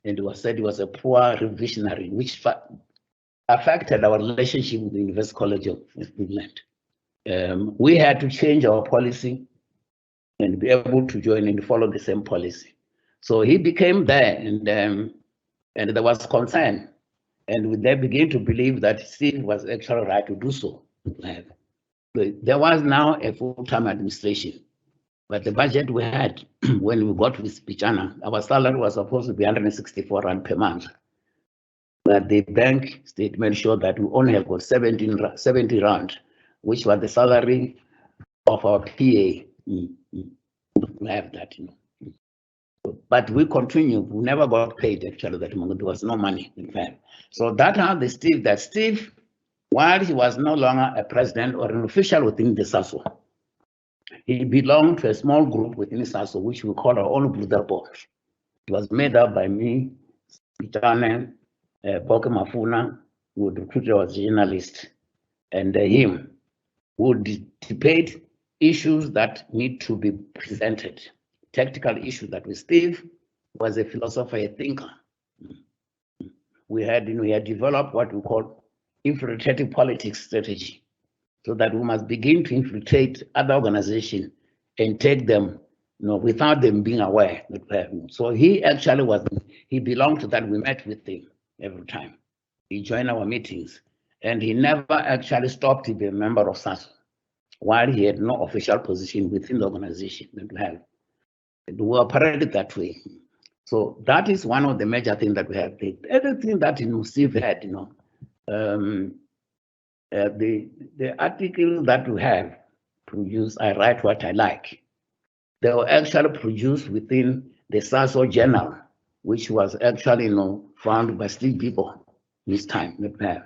and it was said he was a poor revisionary, which affected our relationship with the University College of England. We had to change our policy and be able to join and follow the same policy. So he became there, and there was concern. And they began to believe that Steve was actually right to do so. There was now a full-time administration, but the budget we had when we got with Pichana, our salary was supposed to be 164 rand per month. But the bank statement showed that we only have got 70 rand, which was the salary of our PA. We have that, But we continue. We never got paid, actually, that month. There was no money, in fact. So that how the Steve, while he was no longer a president or an official within the SASO, he belonged to a small group within the SASO, which we call our own Brother Board. It was made up by me, Itane, Boke Mafuna, who would recruit as a journalist, and him would debate issues that need to be presented. Tactical issues that with Steve was a philosopher, a thinker. We had developed what we call infiltrative politics strategy, so that we must begin to infiltrate other organizations and take them, without them being aware. So he actually he belonged to that. We met with him every time. He joined our meetings, and he never actually stopped to be a member of SASO, while he had no official position within the organization that we have. We operated that way. So that is one of the major things that we have. The other thing that Steve had, the article that we have produced, I write what I like. They were actually produced within the SASO journal, which was actually founded by Steve Biko this time that we have.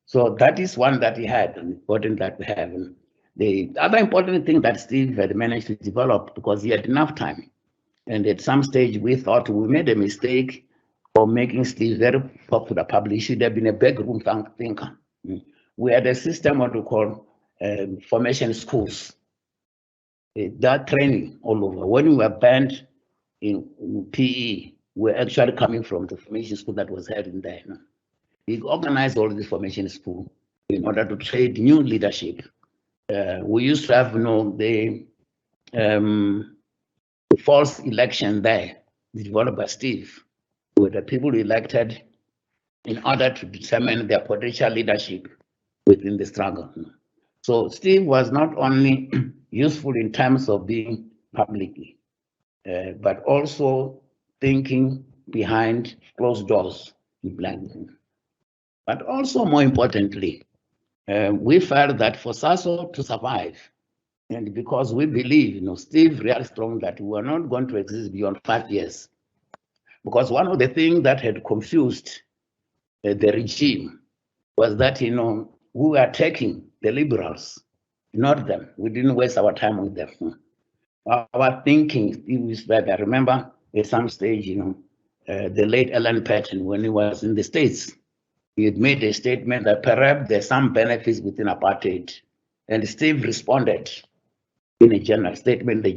So that is one that he had, important that we have. The other important thing that Steve had managed to develop, because he had enough time, and at some stage we thought we made a mistake of making Steve very popular public. He should have been a backroom thinker. We had a system what we call formation schools. That training all over. When we were banned in PE, we're actually coming from the formation school that was held in there. We organized all the formation school in order to train new leadership. We used to have, the false election there, developed by Steve, with the people elected in order to determine their potential leadership within the struggle. So Steve was not only useful in terms of being publicly, but also thinking behind closed doors in black. But also more importantly, we felt that for SASO to survive, and because we believe, Steve really strong that we are not going to exist beyond 5 years. Because one of the things that had confused the regime was that, we were taking the liberals, not them. We didn't waste our time with them. Our thinking is that I remember at some stage, the late Alan Patton, when he was in the States, he had made a statement that perhaps there's some benefits within apartheid. And Steve responded in a general statement, the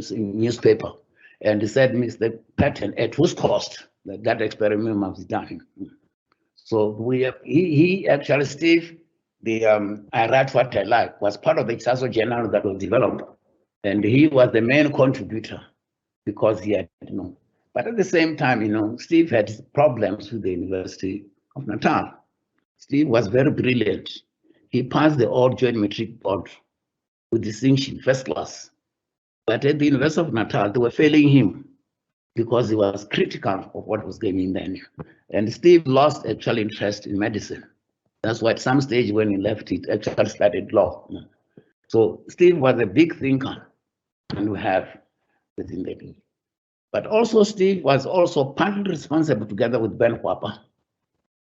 newspaper. And he said, Mr. Patton, at whose cost that experiment must be done? So he actually, Steve, I write what I like, was part of the SASO journal that was developed. And he was the main contributor because he had, But at the same time, Steve had problems with the University of Natal. Steve was very brilliant. He passed the all joint matric board with distinction, first class. But at the University of Natal, they were failing him because he was critical of what was going on then. And Steve lost actual interest in medicine. That's why at some stage when he left, it actually studied law. So Steve was a big thinker, and we have within the group. But also Steve was also partly responsible together with Ben Whapa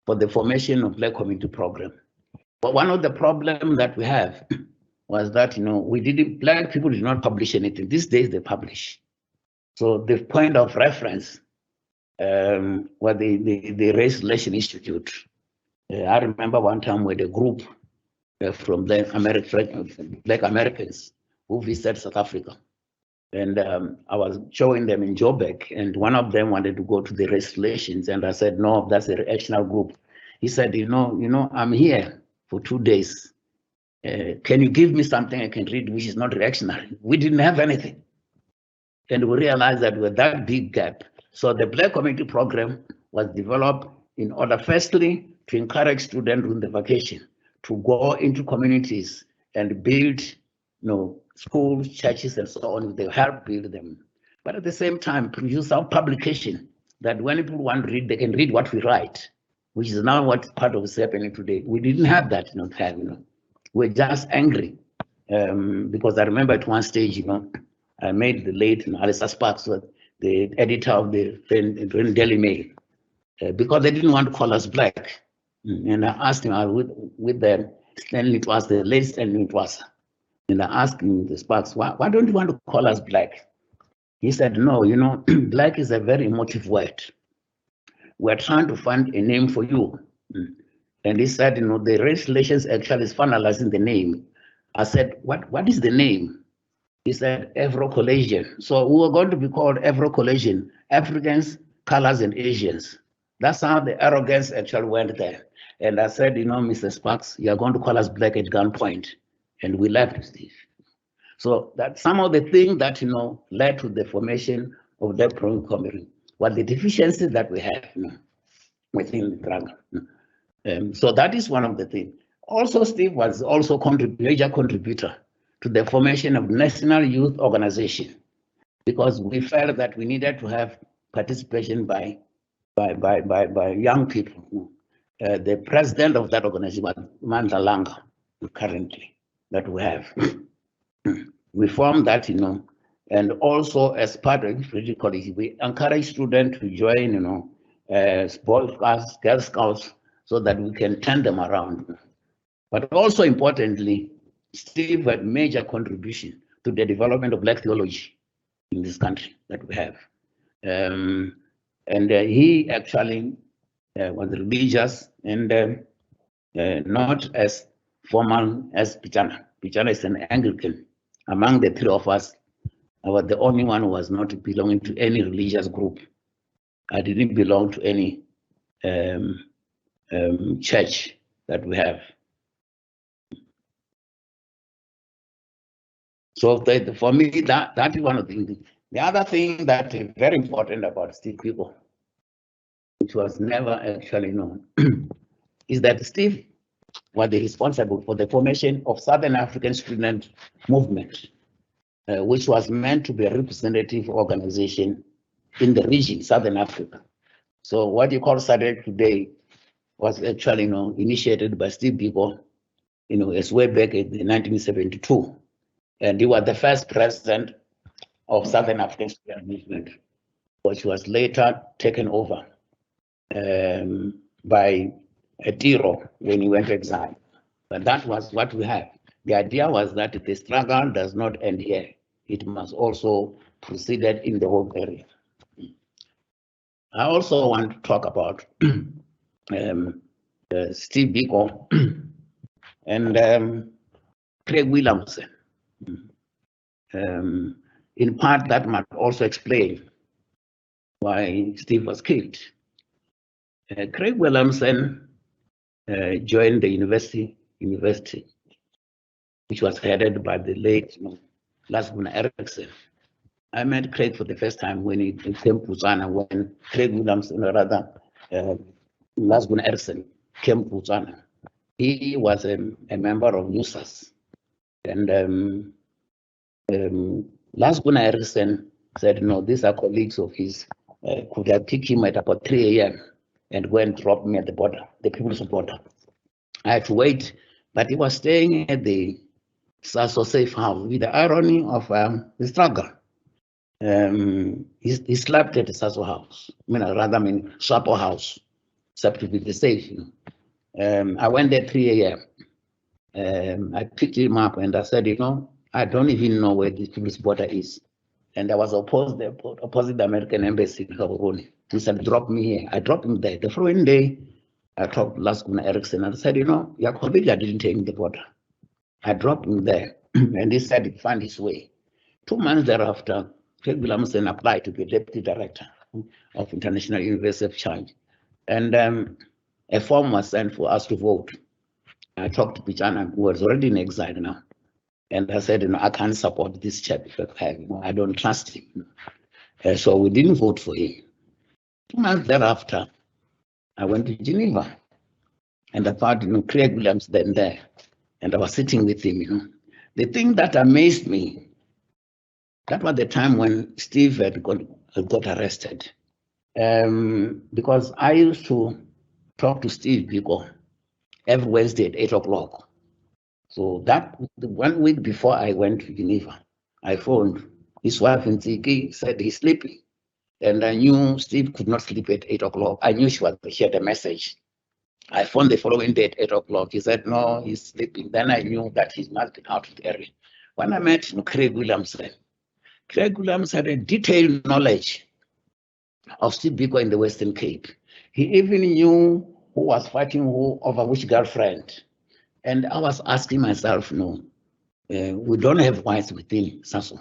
for the formation of Black Community Program. But one of the problems that we have was that, Black people did not publish anything. These days they publish. So the point of reference was the Race Relation Institute. I remember one time with a group from Black Americans who visited South Africa. And I was showing them in Joburg, and one of them wanted to go to the race relations, and I said, no, that's a reactional group. He said, I'm here for 2 days. Can you give me something I can read which is not reactionary? We didn't have anything. And we realized that with that big gap. So the Black Community Program was developed in order, firstly, to encourage students during the vacation to go into communities and build, schools, churches, and so on. They help build them. But at the same time, produce our publication that when people want to read, they can read what we write, which is now what part of what's happening today. We didn't have that, We're just angry because I remember at one stage, I made the late Alistair Sparks, the editor of the Daily Mail, because they didn't want to call us black. And I asked him, with the Stanley Twas, the late Stanley Twas, and I asked him, the Sparks, why don't you want to call us black? He said, no, you know, black is a very emotive word. We're trying to find a name for you. And he said, you know, the race relations actually is finalizing the name. I said, what is the name? He said, Afro-Caucasian. So we were going to be called Afro-Caucasian, Africans, Colors, and Asians. That's how the arrogance actually went there. And I said, you know, Mr. Sparks, you're going to call us black at gunpoint. And we left, Steve. So that's some of the things that, you know, led to the formation of the Black Committee. What the deficiencies that we have, you know, within the struggle. So that is one of the things. Also, Steve was also major contributor to the formation of National Youth Organization, because we felt that we needed to have participation by young people. The president of that organization was Mandla Langa, currently, that we have. We formed that, you know, and also as part of the college, we encourage students to join, you know, Boy Scouts, Girl Scouts, so that we can turn them around. But also importantly, Steve had major contribution to the development of Black theology in this country that we have. And he actually was religious and not as formal as Pichana. Pichana is an Anglican. Among the three of us, I was the only one who was not belonging to any religious group. I didn't belong to any church that we have. So for me, that is one of the things. The other thing that is very important about Steve Biko, which was never actually known, is that Steve was responsible for the formation of Southern African Student Movement, which was meant to be a representative organization in the region, Southern Africa. So what you call SADC today was actually, you know, initiated by Steve Biko, you know, as way back in 1972. And he was the first president of Southern African Student Movement, which was later taken over by Tiro when he went to exile. But that was what we have. The idea was that the struggle does not end here. It must also proceed in the whole area. I also want to talk about Steve Biko and Craig Williamson. In part, that might also explain why Steve was killed. Craig Williamson joined the university, which was headed by the late Lasgun Erickson. I met Craig for the first time when he came to Botswana, when Craig Williamson, or rather Lasgun Erickson, came to Botswana. He was a member of NUSAS. And Lasgun Erickson said, no, these are colleagues of his, could have picked him at about 3 a.m. and go and drop me at the border, the people's border. I had to wait, but he was staying at the Sasso safe house with the irony of the struggle. He slept at the Sasso house, Sapo house, except to be the safe. You know. I went there 3 a.m. I picked him up and I said, you know, I don't even know where the people's border is. And I was opposite the American embassy in Gaborone. He said, drop me here. I dropped him there. The following day, I talked to Lasgun Erickson and I said, you know, Yakovilla didn't take me the border. I dropped him there. And he said he'd find his way. 2 months thereafter, Craig Williamson applied to be deputy director of International University of China. And a form was sent for us to vote. I talked to Pichana, who was already in exile now. And I said, you know, I can't support this chap because I don't trust him. So we didn't vote for him. 2 months thereafter, I went to Geneva and I found, you know, Craig Williamson there. And I was sitting with him, you know. The thing that amazed me, that was the time when Steve had got arrested. Because I used to talk to Steve Biko every Wednesday at 8 o'clock. So that 1 week before I went to Geneva, I phoned His wife in Ziki said he's sleeping. And I knew Steve could not sleep at 8 o'clock. I knew she had a message. I phoned the following day at 8 o'clock. He said, no, he's sleeping. Then I knew that he must be out of the area. When I met Craig Williamson had a detailed knowledge of Steve Biko in the Western Cape. He even knew who was fighting who over which girlfriend. And I was asking myself, no, we don't have whites within SASO.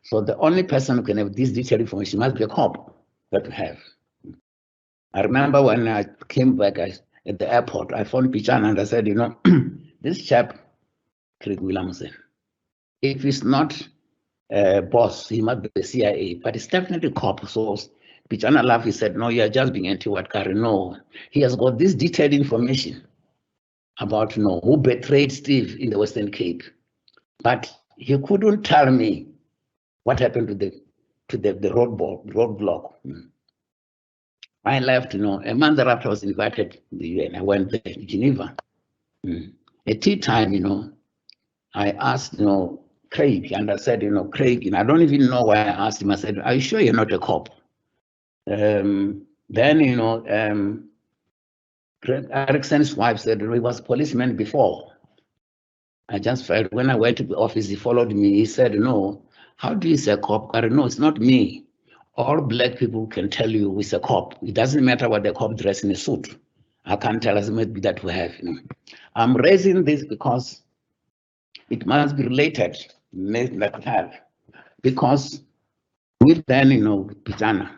So the only person who can have this detailed information must be a cop that we have. I remember when I came back at the airport, I phoned Pichan and I said, you know, this chap, Craig Williamson, if he's not a boss, he must be the CIA, but it's definitely a cop. So Pichana laughed, he said, no, you're just being anti-white, Karen. No, he has got this detailed information about, you know, who betrayed Steve in the Western Cape. But he couldn't tell me what happened to the roadblock. I left, you know, a month after I was invited to the UN. I went there to Geneva. At tea time, you know, I asked, you know, Craig, and I said, you know, Craig, and I don't even know why I asked him. I said, are you sure you're not a cop? Then, you know, Craig Erickson's wife said he was a policeman before. I just felt when I went to the office, he followed me. He said, no, how do you say a cop? I don't know, it's not me. All black people can tell you it's a cop. It doesn't matter what the cop dressed in a suit. I can't tell us maybe that we have. You know. I'm raising this because it must be related that we have. Because with then, you know, Pitana,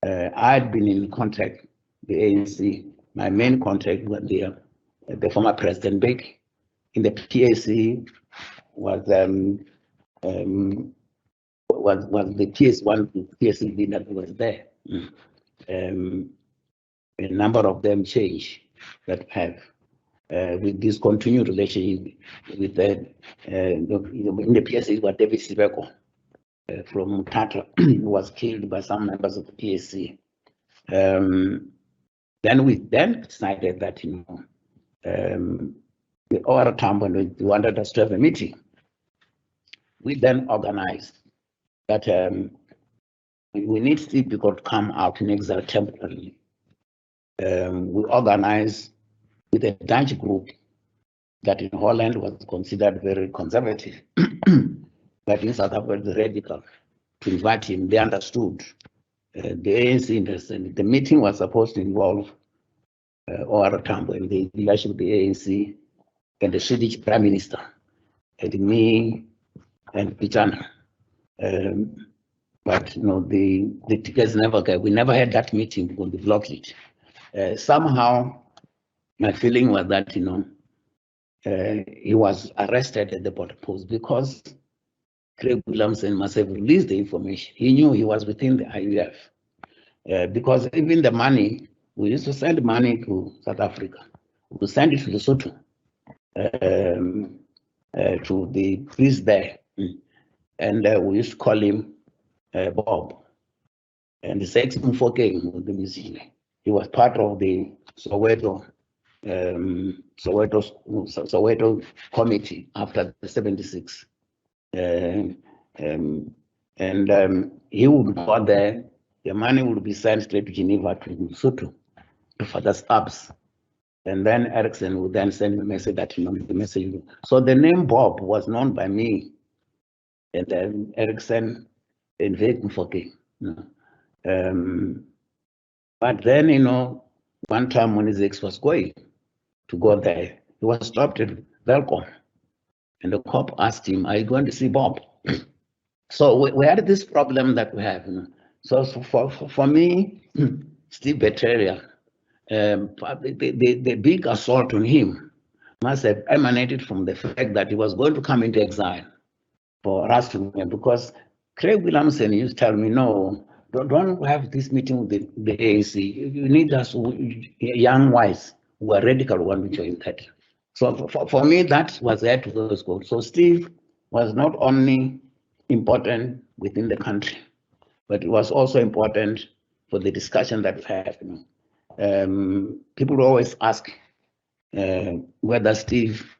I had been in contact with the ANC. My main contact was the former President Biko. In the PAC was the PS1 PAC leader that was there. A number of them change that have with this continued relationship with the in the PAC was David Sibeko from Tata was killed by some members of the PAC. Then we decided that, you know, over time when we wanted us to have a meeting, we then organized that we need Steve Biko to come out in exile temporarily. We organized with a Dutch group that in Holland was considered very conservative, but in South Africa was radical. To invite him, they understood the ANC interest. The meeting was supposed to involve Oara Tambo and the leadership of the ANC and the Swedish Prime Minister, and me and Pichana. But you know, the tickets never came. We never had that meeting because they blocked it. Somehow, my feeling was that, you know, he was arrested at the border post because Craig Williamson must have released the information. He knew he was within the IUF. Because even the money, we used to send money to South Africa. We send it to Lesotho, to the priest there. And we used to call him Bob. And the sex Mfokeng was the musician. He was part of the Soweto committee after the 76. He would go there, the money would be sent straight to Geneva to Lesotho to further stabs. And then Erickson would then send a message that, you know, the message. So the name Bob was known by me, and then Erickson and Mfokeng. You know. But then, you know, one time when his ex was going to go there, he was stopped at Velcom. And the cop asked him, are you going to see Bob? So we had this problem that we have. You know? So for me, Steve Beteria, the big assault on him must have emanated from the fact that he was going to come into exile for us to, because Craig Williamson used to tell me, no, don't have this meeting with the ANC. You need us young whites who are radical who want to join that. So for me, that was there to go. So Steve was not only important within the country, but it was also important for the discussion that we have. You know. People always ask whether Steve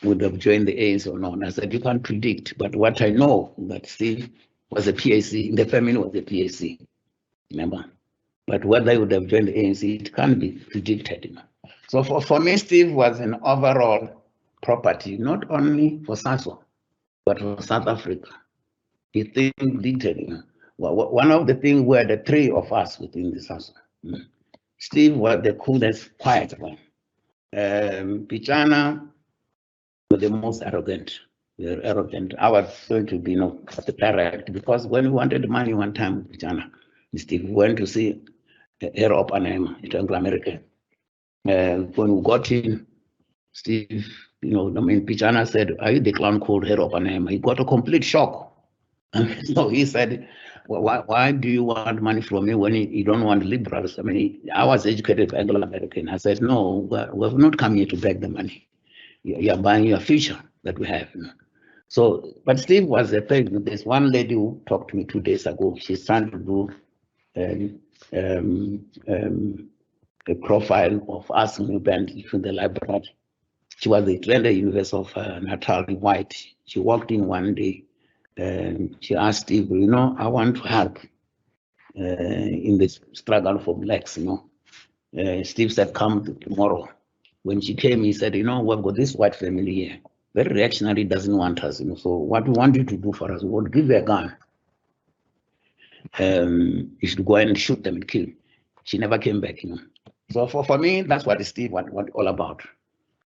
would have joined the ANC or not. And I said, you can't predict, but what I know that Steve was a PAC, the family was a PAC, remember? But whether he would have joined the ANC, it can't be predicted. You know? So for me, Steve was an overall property, not only for SASO, but for South Africa. He dictated. You know? One of the things were the three of us within the SASO. You know? Steve was the coolest, quiet one. Pichana was the most arrogant. Arrogant. I was going to be, you know, the direct, because when we wanted money one time, Pichana, Steve went to see Europe and Anglo-American. When we got in, Steve, you know, I mean, Pichana said, "Are you the clown called Europe and He got a complete shock. And so he said, well, why do you want money from me when you don't want liberals? I mean, I was educated by Anglo-American. I said, no, we've not come here to beg the money. You're buying your future that we have. You know? So, but Steve was a thing. There's one lady who talked to me 2 days ago. She's trying to do a profile of us in band in the library. She was the trainer University of Natalie White. She walked in one day and she asked Steve, you know, I want to help in this struggle for blacks, you know. Steve said, come tomorrow. When she came, he said, you know, we've got this white family here. Very reactionary, doesn't want us, you know. So what we want you to do for us, we want to give you a gun. You should go and shoot them and kill. She never came back, you know. So for me, that's what Steve was all about.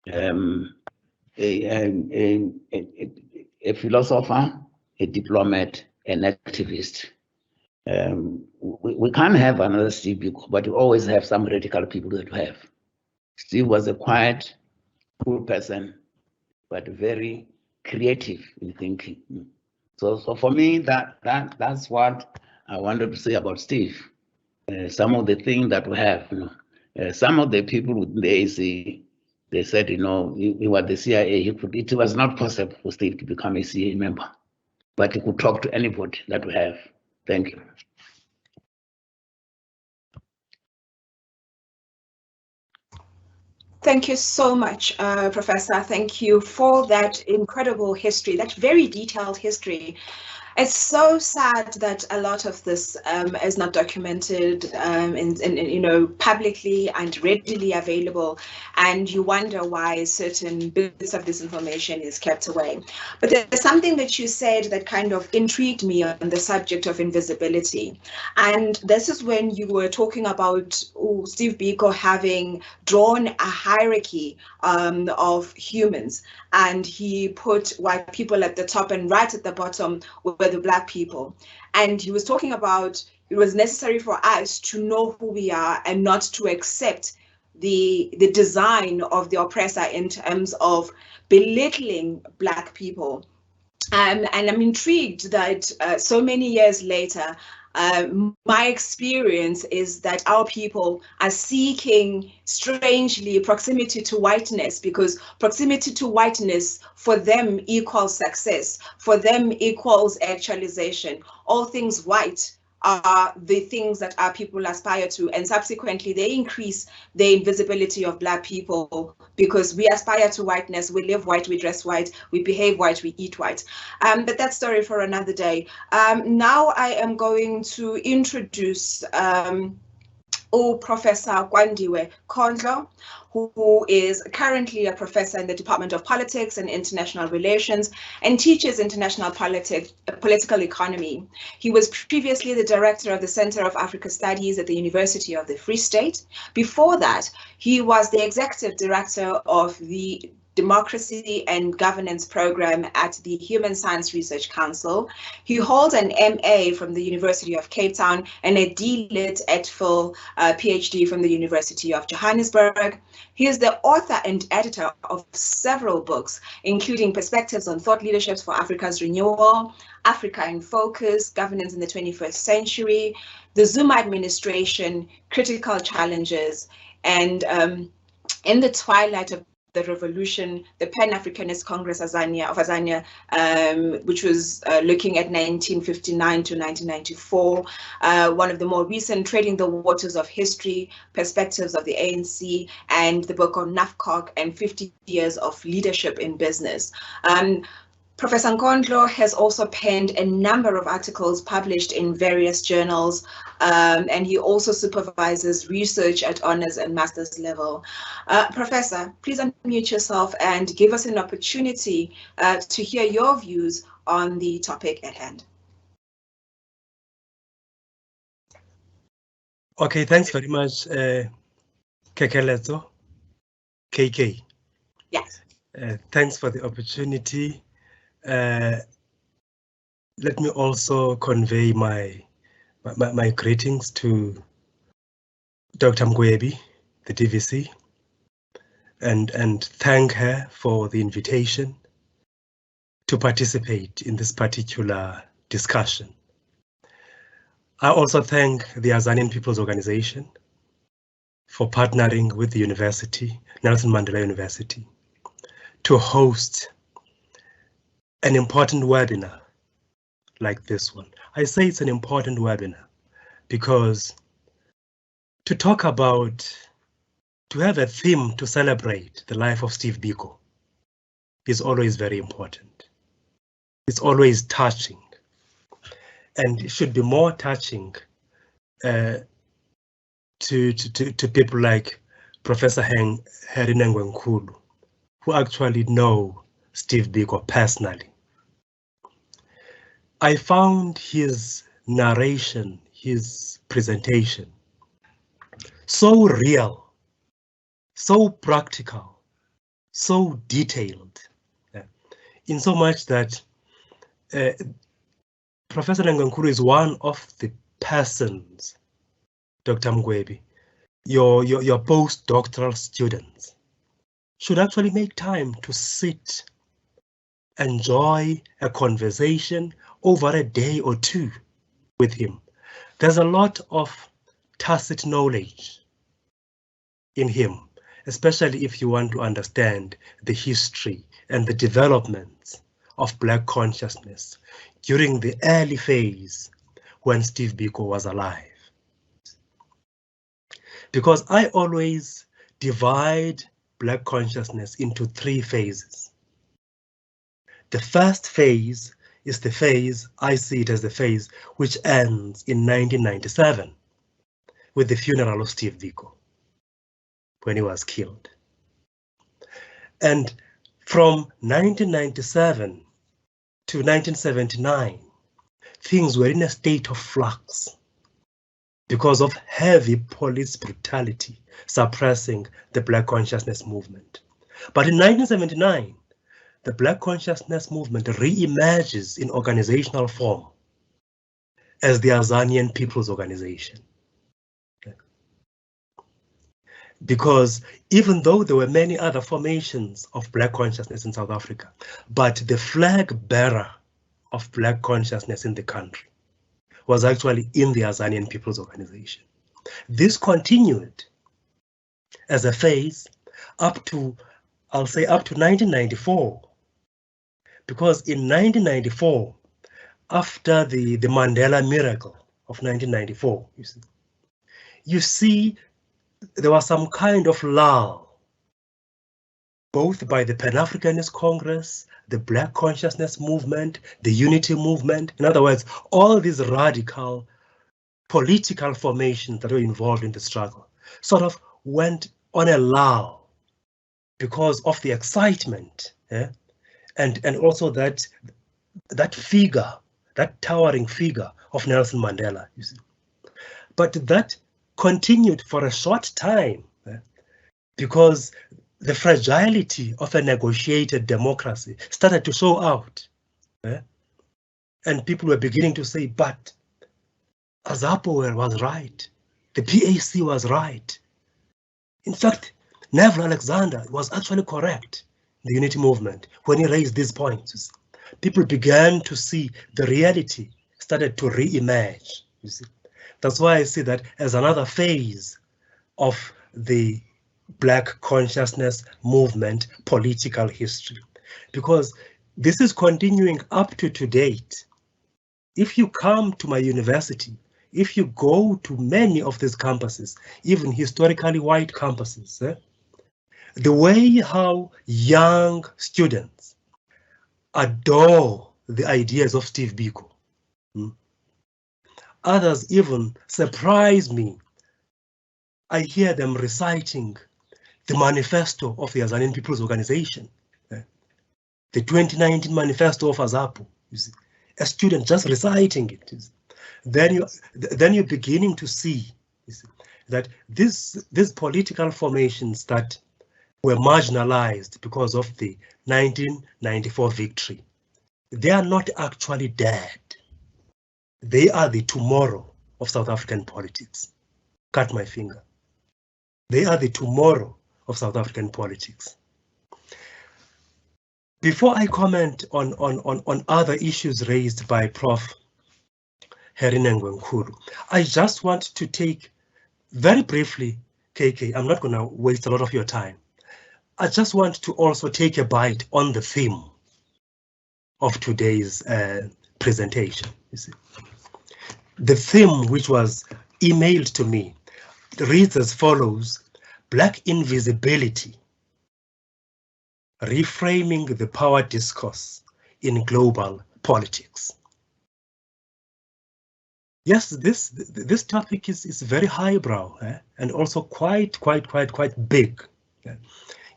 A philosopher, a diplomat, an activist. We can't have another Steve Biko, but we always have some radical people that we have. Steve was a quiet, cool person, but very creative in thinking. So for me, that's what I wanted to say about Steve. Some of the things that we have, you know, some of the people with the AC, they said, you know, he was the CIA. It was not possible for Steve to become a CIA member, but he could talk to anybody that we have. Thank you. Thank you so much, Professor. Thank you for that incredible history, that very detailed history. It's so sad that a lot of this is not documented you know, publicly and readily available, and you wonder why certain bits of this information is kept away. But there's something that you said that kind of intrigued me on the subject of invisibility, and this is when you were talking about Steve Biko having drawn a hierarchy of humans, and he put white people at the top, and right at the bottom were the black people. And he was talking about it was necessary for us to know who we are and not to accept the design of the oppressor in terms of belittling black people. And I'm intrigued that so many years later, my experience is that our people are seeking, strangely, proximity to whiteness, because proximity to whiteness for them equals success, for them equals actualization. All things white are the things that our people aspire to, and subsequently they increase the invisibility of black people because we aspire to whiteness, we live white, we dress white, we behave white, we eat white. But that's story for another day. Now I am going to introduce Professor Kwandiwe Kondlo, who is currently a professor in the Department of Politics and International Relations and teaches international political economy. He was previously the director of the Center of Africa Studies at the University of the Free State. Before that, he was the executive director of the Democracy and Governance Program at the Human Science Research Council. He holds an MA from the University of Cape Town and a D.Lit et Fil PhD from the University of Johannesburg. He is the author and editor of several books, including Perspectives on Thought Leaderships for Africa's Renewal, Africa in Focus, Governance in the 21st Century, the Zuma Administration, Critical Challenges, and in the twilight of the revolution, the Pan-Africanist Congress of Azania, which was looking at 1959 to 1994, one of the more recent, Trading the Waters of History, Perspectives of the ANC, and the book on NAFCOC and 50 Years of Leadership in Business. Professor Nkondlo has also penned a number of articles published in various journals, and he also supervises research at honors and master's level. Professor, please unmute yourself and give us an opportunity to hear your views on the topic at hand. Okay, thanks very much, Kekeleto, KK. Yes. Thanks for the opportunity. Let me also convey my greetings to Dr. Mgwebi, the DVC, and thank her for the invitation to participate in this particular discussion. I also thank the Azanian People's Organization for partnering with the university, Nelson Mandela University, to host an important webinar like this one. I say it's an important webinar because to talk about, to have a theme to celebrate the life of Steve Biko is always very important. It's always touching, and it should be more touching to people like Professor Harry Nengwenkulu, who actually know Steve Biko personally. I found his narration, his presentation, so real, so practical, so detailed, in so much that Professor Nengwenkulu is one of the persons, Dr. Mgwebi, your postdoctoral students should actually make time to sit, enjoy a conversation over a day or two with him. There's a lot of tacit knowledge in him, especially if you want to understand the history and the developments of Black consciousness during the early phase when Steve Biko was alive. Because I always divide Black consciousness into three phases. The first phase is the phase, I see it as the phase which ends in 1997 with the funeral of Steve Biko when he was killed. And from 1997 to 1979, things were in a state of flux because of heavy police brutality suppressing the Black consciousness movement. But in 1979, the Black consciousness movement re-emerges in organizational form as the Azanian People's Organization. Because even though there were many other formations of Black consciousness in South Africa, but the flag bearer of Black consciousness in the country was actually in the Azanian People's Organization. This continued as a phase up to, I'll say, up to 1994. Because in 1994, after the Mandela miracle of 1994, you see there was some kind of lull, both by the Pan-Africanist Congress, the Black consciousness movement, the unity movement. In other words, all these radical political formations that were involved in the struggle sort of went on a lull because of the excitement, and also that figure, that towering figure of Nelson Mandela, you see. But that continued for a short time because the fragility of a negotiated democracy started to show out. And people were beginning to say, but Azapo was right. The PAC was right. In fact, Neville Alexander was actually correct, the unity movement, when he raised these points. People began to see the reality started to re-emerge. You see, that's why I see that as another phase of the Black consciousness movement political history, because this is continuing up to date. If you come to my university, if you go to many of these campuses, even historically white campuses, the way how young students adore the ideas of Steve Biko. Others even surprise me. I hear them reciting the manifesto of the Azanian People's Organization, the 2019 manifesto of AZAPU. You see, a student just reciting it. Then you're beginning to see, that these political formations that were marginalized because of the 1994 victory, they are not actually dead. They are the tomorrow of South African politics. Cut my finger. They are the tomorrow of South African politics. Before I comment on other issues raised by Prof. Herinengwe Nkulu, I just want to take very briefly, KK, I'm not going to waste a lot of your time. I just want to also take a bite on the theme of today's presentation. You see, the theme, which was emailed to me, reads as follows: Black invisibility, reframing the power discourse in global politics. Yes, this topic is very highbrow, and also quite big.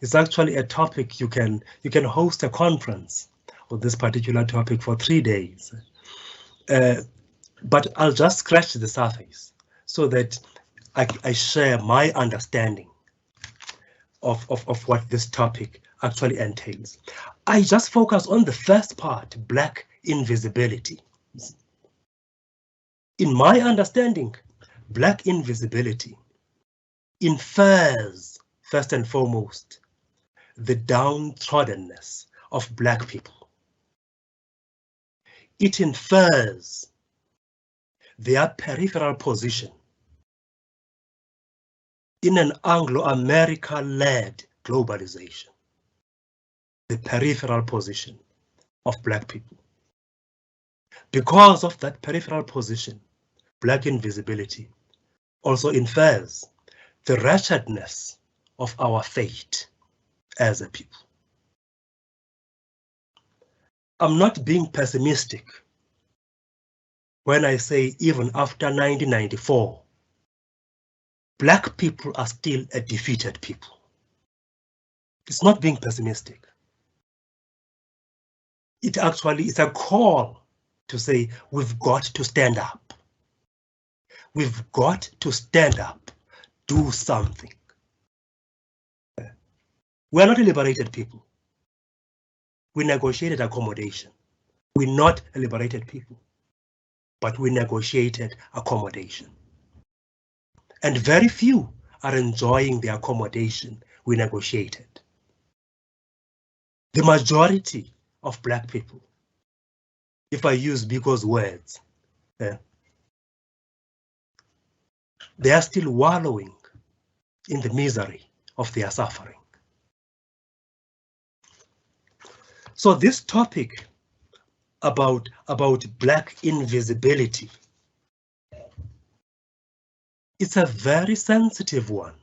It's actually a topic you can host a conference on this particular topic for 3 days. But I'll just scratch the surface so that I share my understanding of what this topic actually entails. I just focus on the first part, Black invisibility. In my understanding, Black invisibility infers, first and foremost, the downtroddenness of Black people. It infers their peripheral position in an Anglo-America-led globalization, the peripheral position of Black people. Because of that peripheral position, Black invisibility also infers the wretchedness of our fate as a people. I'm not being pessimistic when I say even after 1994, Black people are still a defeated people. It's not being pessimistic. It actually is a call to say we've got to stand up. We've got to stand up, do something. We're not a liberated people. We negotiated accommodation. We're not a liberated people, but we negotiated accommodation. And very few are enjoying the accommodation we negotiated. The majority of Black people, if I use Biko's words, they are still wallowing in the misery of their suffering. So this topic about Black invisibility, it's a very sensitive one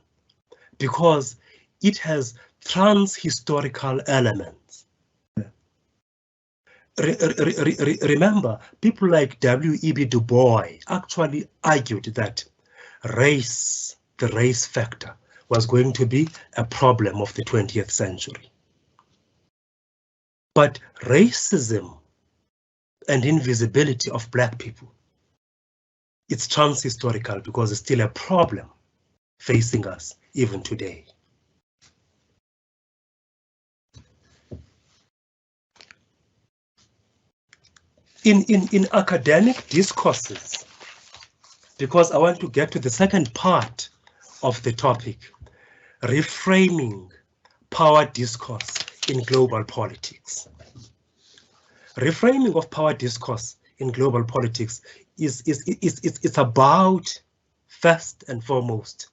because it has trans-historical elements. Remember, people like W.E.B. Du Bois actually argued that race, the race factor, was going to be a problem of the 20th century. But racism and invisibility of Black people, it's trans-historical because it's still a problem facing us even today. In academic discourses, because I want to get to the second part of the topic, reframing power discourse in global politics. Reframing of power discourse in global politics is about, first and foremost,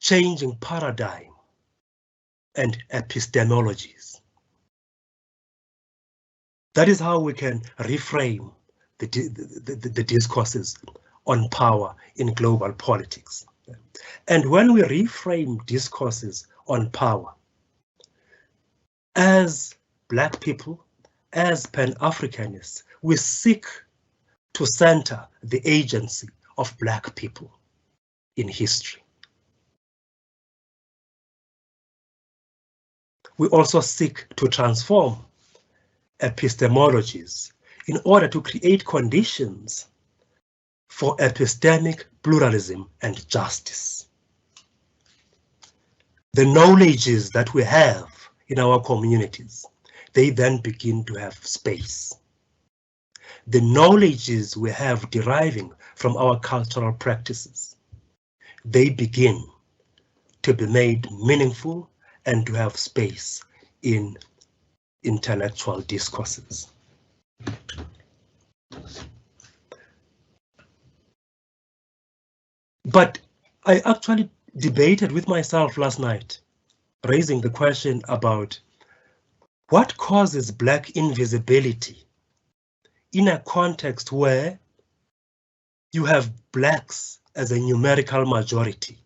changing paradigm and epistemologies. That is how we can reframe the discourses on power in global politics. And when we reframe discourses on power as Black people, as Pan-Africanists, we seek to center the agency of Black people in history. We also seek to transform epistemologies in order to create conditions for epistemic pluralism and justice. The knowledges that we have in our communities, they then begin to have space. The knowledges we have deriving from our cultural practices, they begin to be made meaningful and to have space in intellectual discourses. But I actually debated with myself last night, raising the question about what causes Black invisibility in a context where you have Blacks as a numerical majority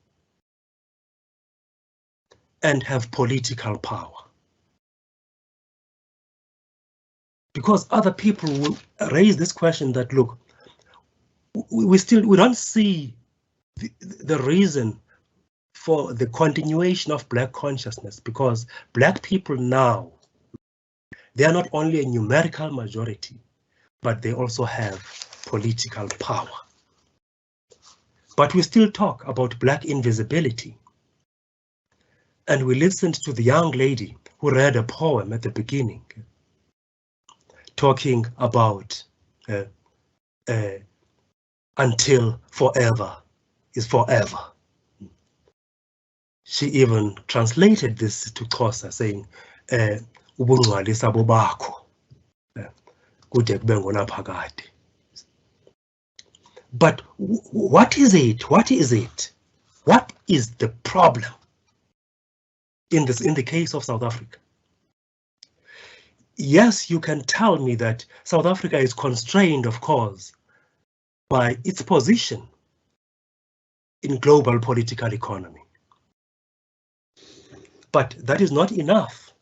and have political power. Because other people will raise this question that, look, we don't see the reason for the continuation of Black consciousness, because Black people now, they are not only a numerical majority, but they also have political power. But we still talk about Black invisibility. And we listened to the young lady who read a poem at the beginning, talking about until forever is forever. She even translated this to Xhosa, saying, ubungcwalisa bobakho kude kube ngonaphakade. But what is it? What is it? What is the problem in the case of South Africa? Yes, you can tell me that South Africa is constrained, of course, by its position in global political economy. But that is not enough.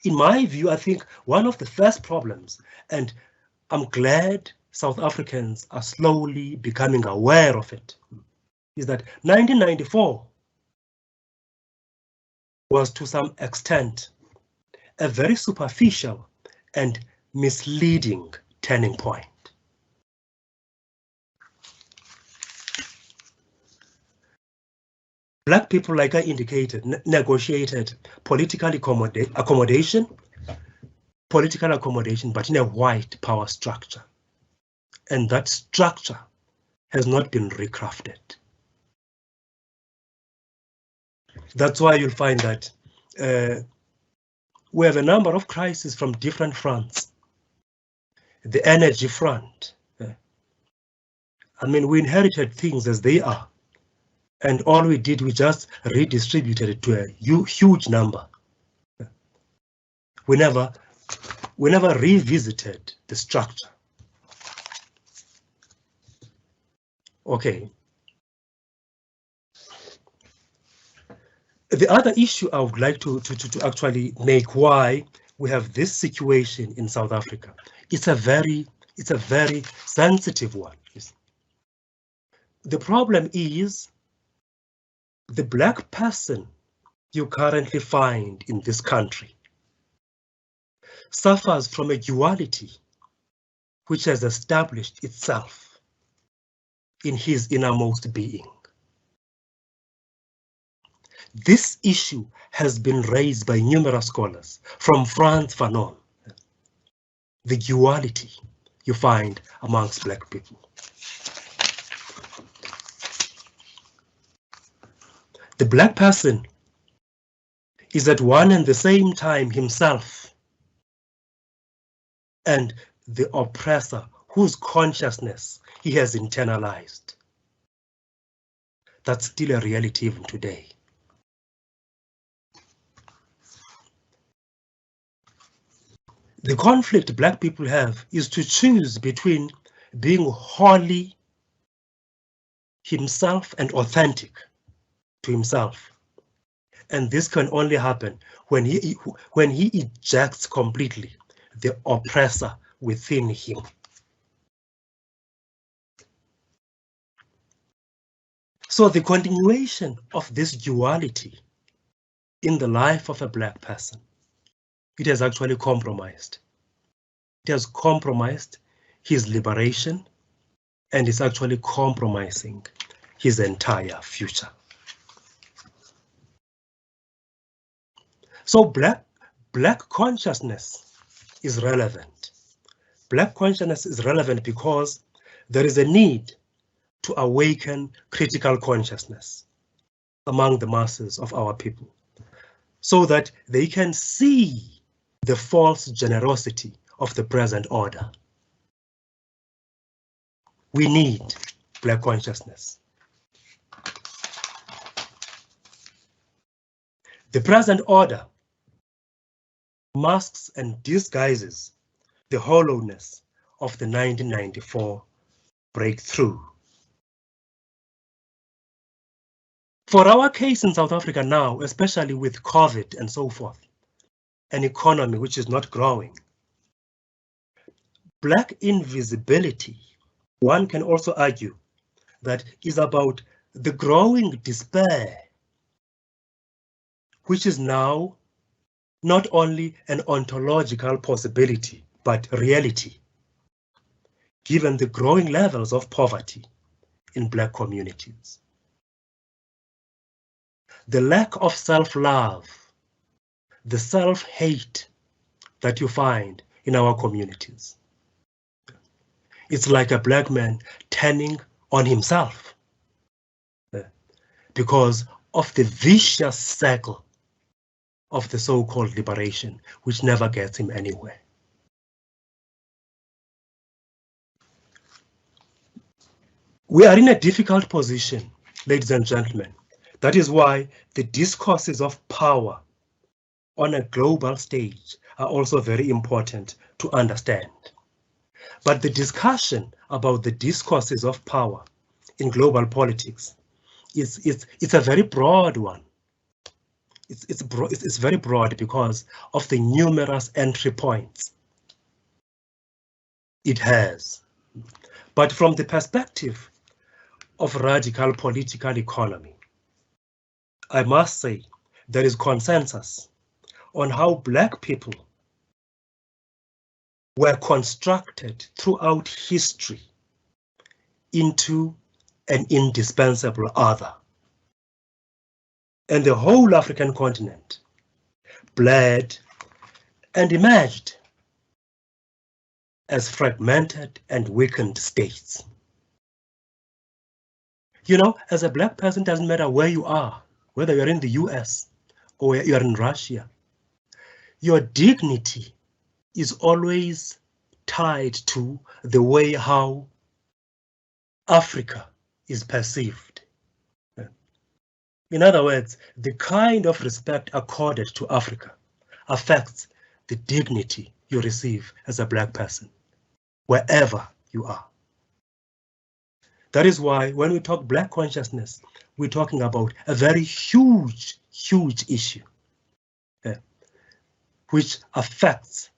In my view, I think one of the first problems, and I'm glad South Africans are slowly becoming aware of it, is that 1994 was to some extent a very superficial and misleading turning point. Black people, like I indicated, negotiated political accommodation, but in a white power structure. And that structure has not been recrafted. That's why you'll find that we have a number of crises from different fronts. The energy front. I mean, we inherited things as they are. And all we did, we just redistributed it to a huge number. We never revisited the structure. Okay. The other issue I would like to actually make why we have this situation in South Africa, it's a very sensitive one. The problem is the Black person you currently find in this country suffers from a duality which has established itself in his innermost being. This issue has been raised by numerous scholars, from Frantz Fanon, the duality you find amongst Black people. The Black person is at one and the same time himself and the oppressor whose consciousness he has internalized. That's still a reality even today. The conflict Black people have is to choose between being wholly himself and authentic to himself, And this can only happen when he ejects completely the oppressor within him. So the continuation of this duality in the life of a Black person, it has actually compromised. It has compromised his liberation, and is actually compromising his entire future. So Black consciousness is relevant. Black consciousness is relevant because there is a need to awaken critical consciousness among the masses of our people, so that they can see the false generosity of the present order. We need Black consciousness. The present order masks and disguises the hollowness of the 1994 breakthrough. For our case in South Africa now, especially with COVID and so forth, an economy which is not growing, Black invisibility, one can also argue, that is about the growing despair, which is now not only an ontological possibility, but reality, given the growing levels of poverty in Black communities. The lack of self-love, the self-hate that you find in our communities. It's like a Black man turning on himself because of the vicious cycle of the so-called liberation, which never gets him anywhere. We are in a difficult position, ladies and gentlemen. That is why the discourses of power on a global stage are also very important to understand. But the discussion about the discourses of power in global politics it's a very broad one. It's very broad because of the numerous entry points it has. But from the perspective of radical political economy, I must say there is consensus on how Black people were constructed throughout history into an indispensable other. And the whole African continent bled and emerged as fragmented and weakened states. You know, as a Black person, it doesn't matter where you are, whether you're in the US or you're in Russia, your dignity is always tied to the way how Africa is perceived. In other words, the kind of respect accorded to Africa affects the dignity you receive as a Black person, wherever you are. That is why when we talk Black consciousness, we're talking about a very huge issue, which affects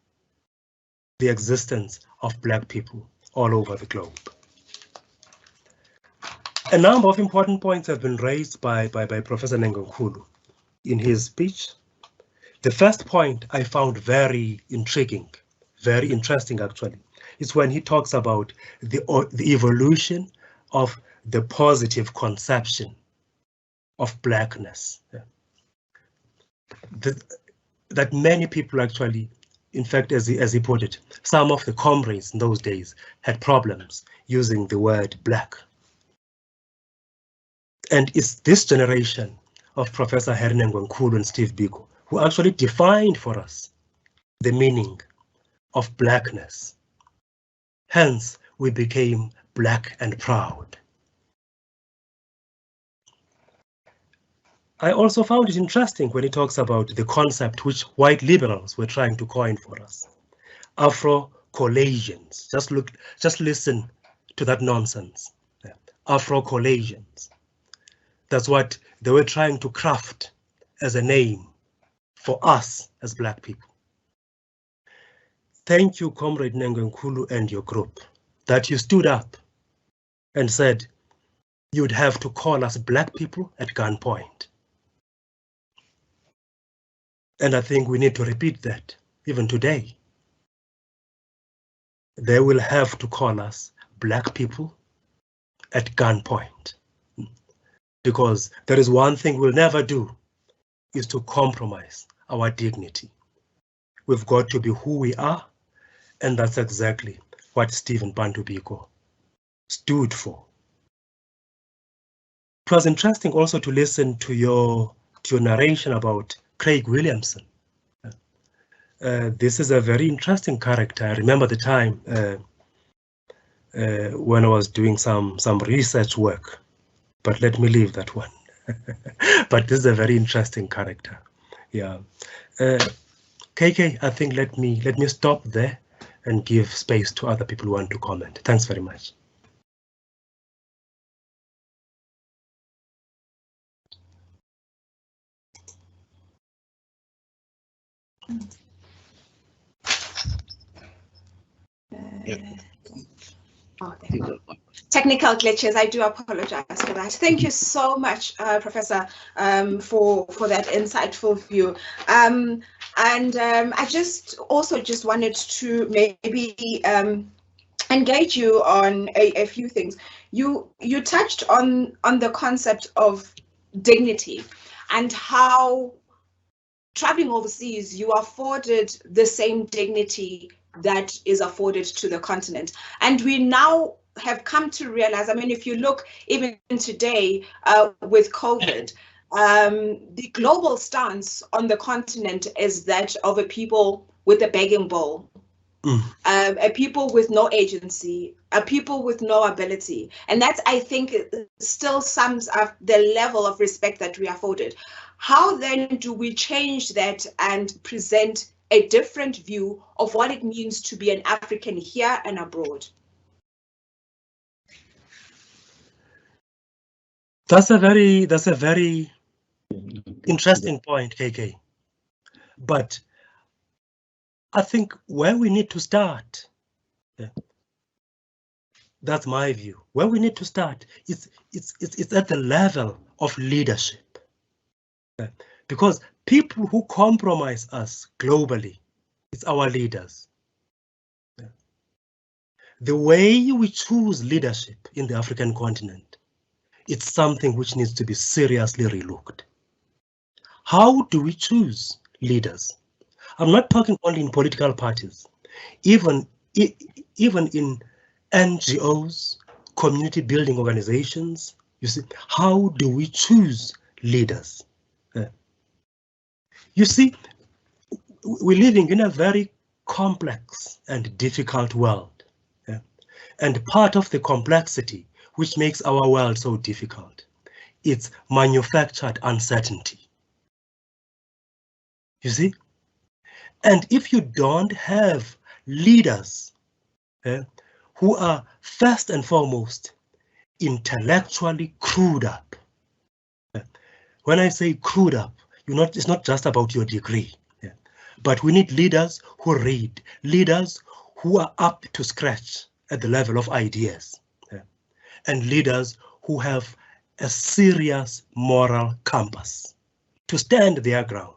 the existence of Black people all over the globe. A number of important points have been raised by Professor Nengonkulu in his speech. The first point I found very intriguing, very interesting actually, is when he talks about the evolution of the positive conception of Blackness. That many people actually, in fact, as he put it, some of the comrades in those days had problems using the word Black. And it's this generation of Professor Nengonkulu and Steve Biko who actually defined for us the meaning of Blackness. Hence, we became Black and proud. I also found it interesting when he talks about the concept which white liberals were trying to coin for us, Afro-Caucasians. Just listen to that nonsense. Afro-Caucasians. That's what they were trying to craft as a name for us as Black people. Thank you, Comrade Ngenkulu and your group, that you stood up and said you'd have to call us Black people at gunpoint. And I think we need to repeat that even today. They will have to call us Black people at gunpoint. Because there is one thing we'll never do, is to compromise our dignity. We've got to be who we are, and that's exactly what Stephen Bantu Biko stood for. It was interesting also to listen to your narration about Craig Williamson. This is a very interesting character. I remember the time when I was doing some research work, but let me leave that one. But this is a very interesting character. Yeah. KK, I think let me stop there and give space to other people who want to comment. Thanks very much. Technical glitches, I do apologize for that. Thank you so much, Professor, for that insightful view. And I just wanted to maybe engage you on a few things. You touched on the concept of dignity and how traveling overseas, you are afforded the same dignity that is afforded to the continent. And we now have come to realize, I mean, if you look even today with COVID, the global stance on the continent is that of a people with a begging bowl, a people with no agency, a people with no ability. And that's, I think, still sums up the level of respect that we are afforded. How then do we change that and present a different view of what it means to be an African here and abroad? That's a very interesting point, KK. But I think where we need to start, that's my view. Where we need to start is it's at the level of leadership. Because people who compromise us globally, it's our leaders. The way we choose leadership in the African continent, it's something which needs to be seriously relooked. How do we choose leaders? I'm not talking only in political parties, even in NGOs, community building organizations. You see, how do we choose leaders? You see, we're living in a very complex and difficult world. And part of the complexity which makes our world so difficult, it's manufactured uncertainty. You see? And if you don't have leaders who are first and foremost intellectually crewed up, when I say crewed up, it's not just about your degree, but we need leaders who read, leaders who are up to scratch at the level of ideas, and leaders who have a serious moral compass to stand their ground.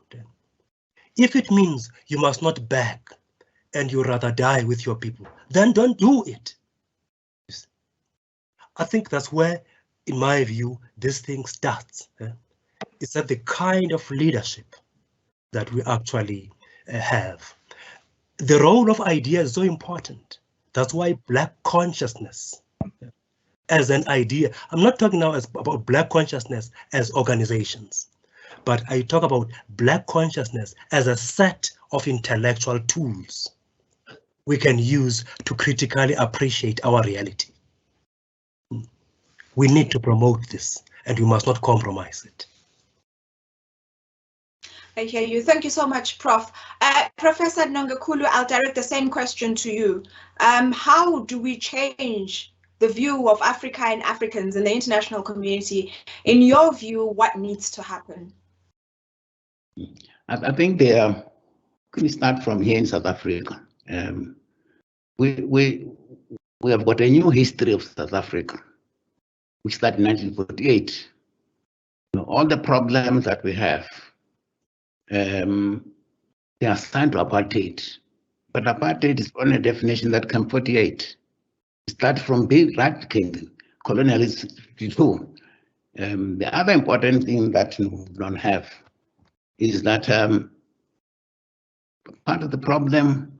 If it means you must not beg and you rather die with your people, then don't do it. I think that's where, in my view, this thing starts. It's at the kind of leadership that we actually have. The role of ideas is so important. That's why Black consciousness as an idea, I'm not talking now about Black consciousness as organizations, but I talk about Black consciousness as a set of intellectual tools we can use to critically appreciate our reality. We need to promote this, and we must not compromise it. I hear you. Thank you so much, Prof. Professor Ngenkulu, I'll direct the same question to you. How do we change the view of Africa and Africans in the international community? In your view, what needs to happen? I think we start from here in South Africa. We have got a new history of South Africa, which started in 1948. All the problems that we have, they are assigned to apartheid. But apartheid is only a definition that came 48. It started from being right king, colonialism 52. The other important thing that we don't have is that part of the problem,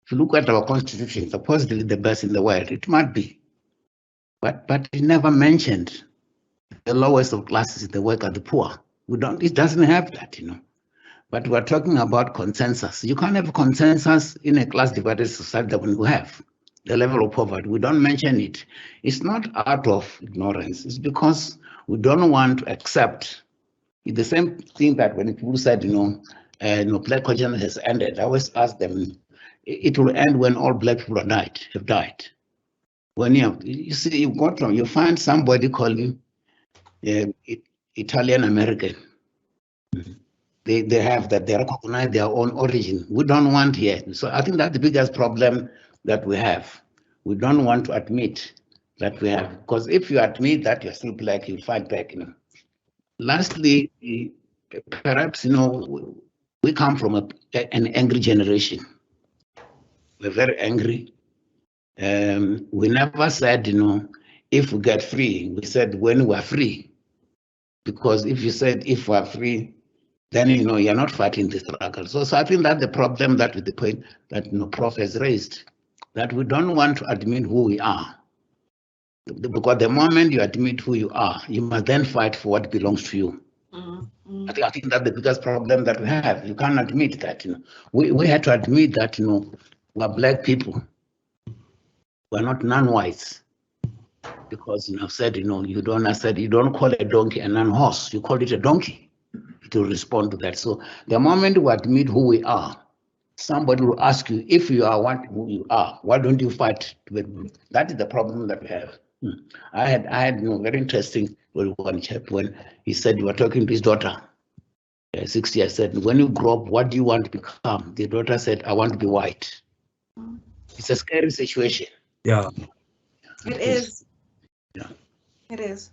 if you look at our constitution, supposedly the best in the world, it might be, but it never mentioned the lowest of classes, the worker, the poor. It doesn't have that, But we're talking about consensus. You can't have a consensus in a class divided society that we have. The level of poverty, we don't mention it. It's not out of ignorance. It's because we don't want to accept. It's the same thing that when people said, black consciousness has ended. I always ask them, it will end when all black people have died. When you see, you find somebody calling Italian American. They have that, they recognize their own origin. We don't want here. So I think that's the biggest problem that we have. We don't want to admit that we have, because if you admit that you're still black, you'll fight back. Lastly, perhaps we come from an angry generation. We're very angry. We never said, if we get free. We said when we're free. Because if you said if we're free, then you're not fighting the struggle. So I think that's the problem, that with the point that Prof has raised, that we don't want to admit who we are. Because the moment you admit who you are, you must then fight for what belongs to you. I think that's the biggest problem that we have. You can't admit that. We had to admit that we're black people. We're not non-whites. Because I've said you don't call a donkey a non-horse. You call it a donkey to respond to that. So the moment we admit who we are, somebody will ask you, if you are who you are, why don't you fight? That is the problem that we have. I had very interesting one chap when he said, you were talking to his daughter, 60. I said, when you grow up, what do you want to become? The daughter said, I want to be white. It's a scary situation. Yeah. It is. Yeah. It is.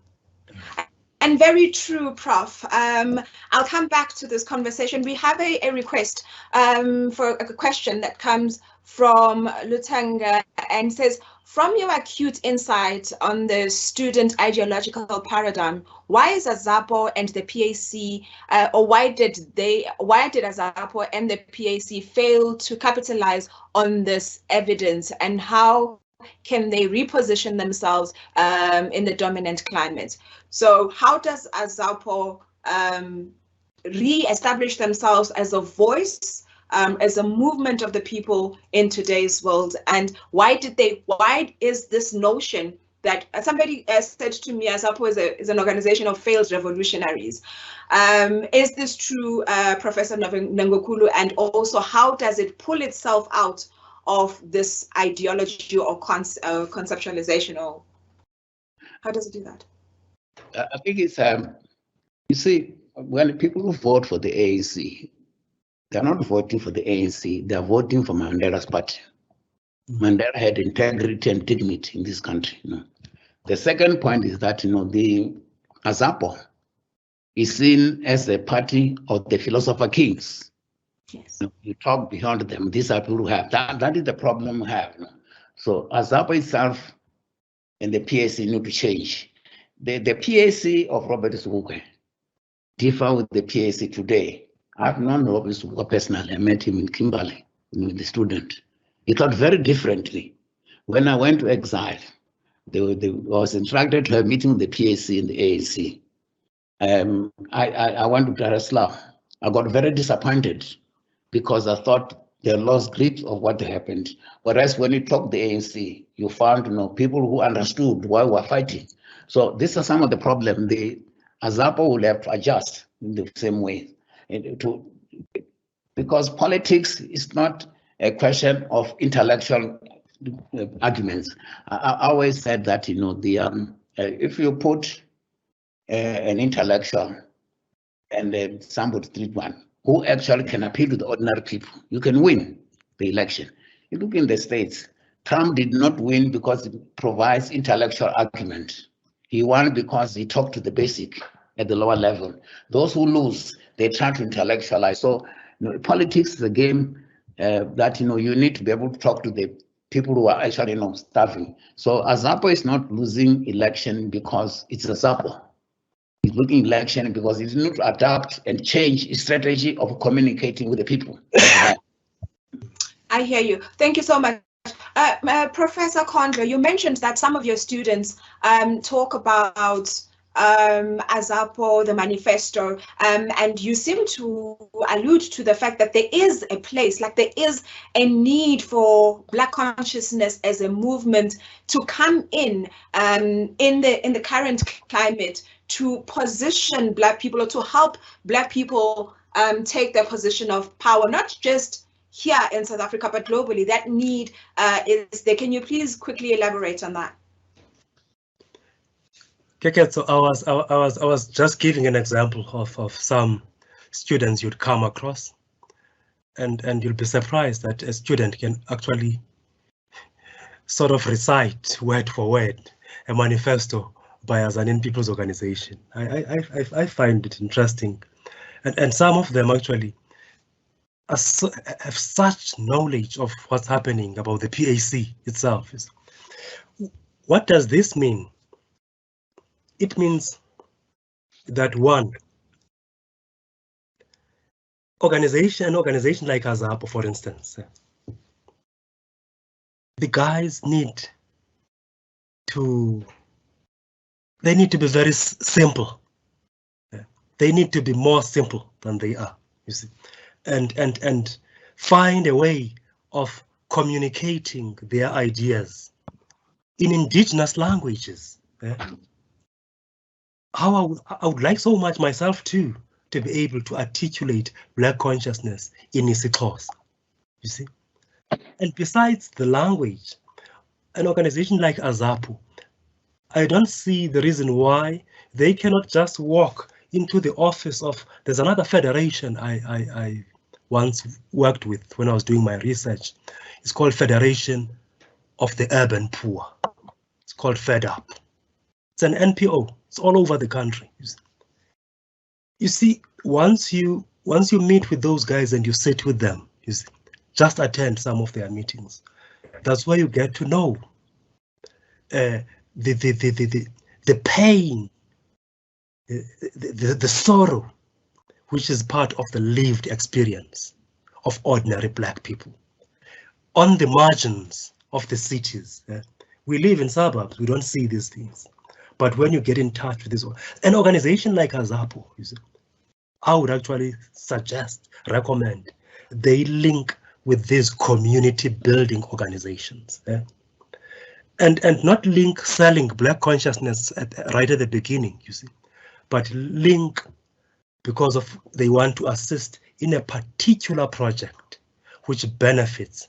And very true, Prof. I'll come back to this conversation. We have a request for a question that comes from Lutanga and says, from your acute insight on the student ideological paradigm, why is Azapo and the PAC, or why did Azapo and the PAC fail to capitalize on this evidence, and how can they reposition themselves in the dominant climate? So how does Azapo re-establish themselves as a voice, as a movement of the people in today's world? And why is this notion that somebody said to me, Azapo is an organization of failed revolutionaries? Is this true, Professor Nangokulu? And also, how does it pull itself out of this ideology or conceptualization? Or how does it do that? I think it's, you see, when people vote for the ANC, they're not voting for the ANC, they're voting for Mandela's party. Mandela had integrity and dignity in this country. The second point is that the Azapo is seen as a party of the philosopher kings. Yes. You talk beyond them. These are people who have that is the problem we have. So Azapo itself and the PAC need to change. The PAC of Robert Sobukwe differ with the PAC today. I've known Robert Sobukwe personally. I met him in Kimberley, the student. He thought very differently. When I went to exile, I was instructed to have a meeting with the PAC and the ANC. I went to Dar es Salaam. I got very disappointed because I thought they lost grip of what happened. Whereas when you talk the ANC, you found people who understood why we're fighting. So these are some of the problems. The Azapo will have to adjust in the same way. Because politics is not a question of intellectual arguments. I always said that if you put an intellectual and somebody treat one who actually can appeal to the ordinary people, you can win the election. You look in the States, Trump did not win because he provides intellectual argument. He won because he talked to the basic at the lower level. Those who lose, they try to intellectualize. So politics is a game that you need to be able to talk to the people who are actually starving. So Azapo is not losing election because it's Azapo. He's losing election because he needs to adapt and change his strategy of communicating with the people. I hear you. Thank you so much. Professor Kondlo, you mentioned that some of your students talk about Azapo, the manifesto, and you seem to allude to the fact that there is a place, like there is a need for Black consciousness as a movement to come in the current climate to position Black people or to help Black people take their position of power, not just here in South Africa, but globally. That need is there. Can you please quickly elaborate on that? Okay, so I was just giving an example of some students you'd come across, and you'll be surprised that a student can actually sort of recite word for word a manifesto by a Zanin People's Organization. I find it interesting, and some of them actually have such knowledge of what's happening about the PAC itself. What does this mean? It means that one, organization like Azapo, for instance, the guys need to be very simple. They need to be more simple than they are, you see, and find a way of communicating their ideas in indigenous languages. How I would like so much myself too to be able to articulate Black consciousness in isiXhosa, you see. And besides the language, an organization like Azapo, I don't see the reason why they cannot just walk into the office of, there's another federation I once worked with when I was doing my research. It's called Federation of the Urban Poor. It's called FedUp. It's an NPO. It's all over the country. You see, once you meet with those guys and you sit with them, you see, just attend some of their meetings. That's where you get to know the pain, the sorrow, which is part of the lived experience of ordinary Black people on the margins of the cities. We live in suburbs. We don't see these things. But when you get in touch with this, an organization like Azapo, I would actually recommend they link with these community building organizations, and not link selling Black consciousness right at the beginning, you see, but link because of they want to assist in a particular project which benefits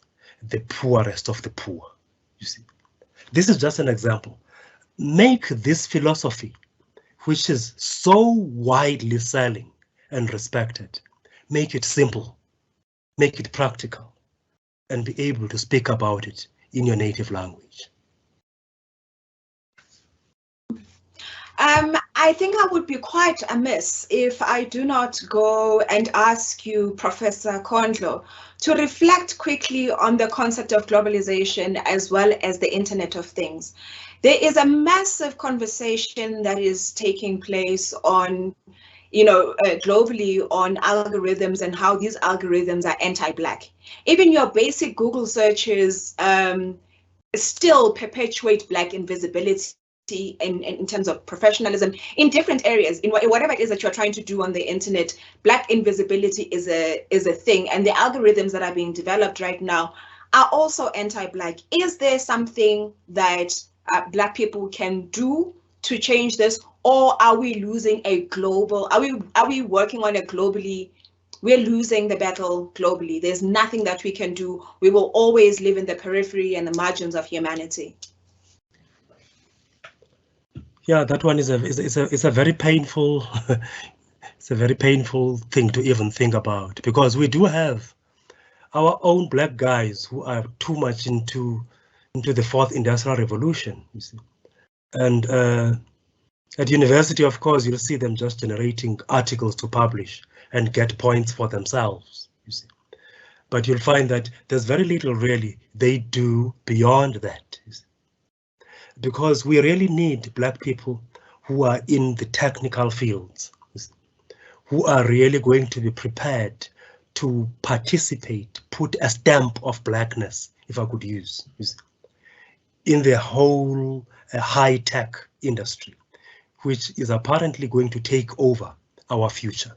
the poorest of the poor, you see. This is just an example. Make this philosophy, which is so widely selling and respected, make it simple, make it practical, and be able to speak about it in your native language. I think I would be quite amiss if I do not go and ask you, Professor Kondlo, to reflect quickly on the concept of globalization as well as the Internet of Things. There is a massive conversation that is taking place on, globally on algorithms and how these algorithms are anti-Black. Even your basic Google searches still perpetuate Black invisibility in terms of professionalism in different areas. In whatever it is that you're trying to do on the internet, Black invisibility is a thing, and the algorithms that are being developed right now are also anti-Black. Is there something that Black people can do to change this, or are we losing a global? Are we working on a globally? We're losing the battle globally. There's nothing that we can do. We will always live in the periphery and the margins of humanity. Yeah, that one is a very painful, It's a very painful thing to even think about, because we do have our own black guys who are too much into the fourth industrial revolution, you see. And at university, of course, you'll see them just generating articles to publish and get points for themselves, you see. But you'll find that there's very little really they do beyond that, you see. Because we really need black people who are in the technical fields, you see, who are really going to be prepared to participate, put a stamp of blackness, if I could use, you see, in the whole high-tech industry, which is apparently going to take over our future.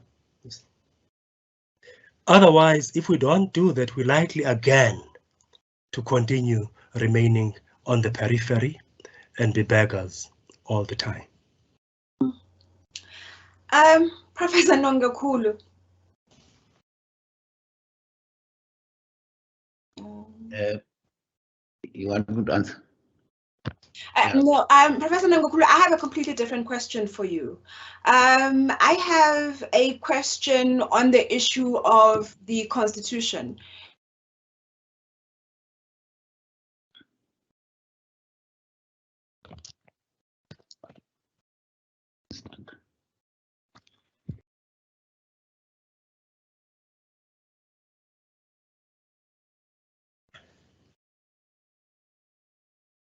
Otherwise, if we don't do that, we're likely again to continue remaining on the periphery and be beggars all the time. Professor Nongakulu. You want me to answer? No, Professor Nongakulu, I have a completely different question for you. I have a question on the issue of the Constitution.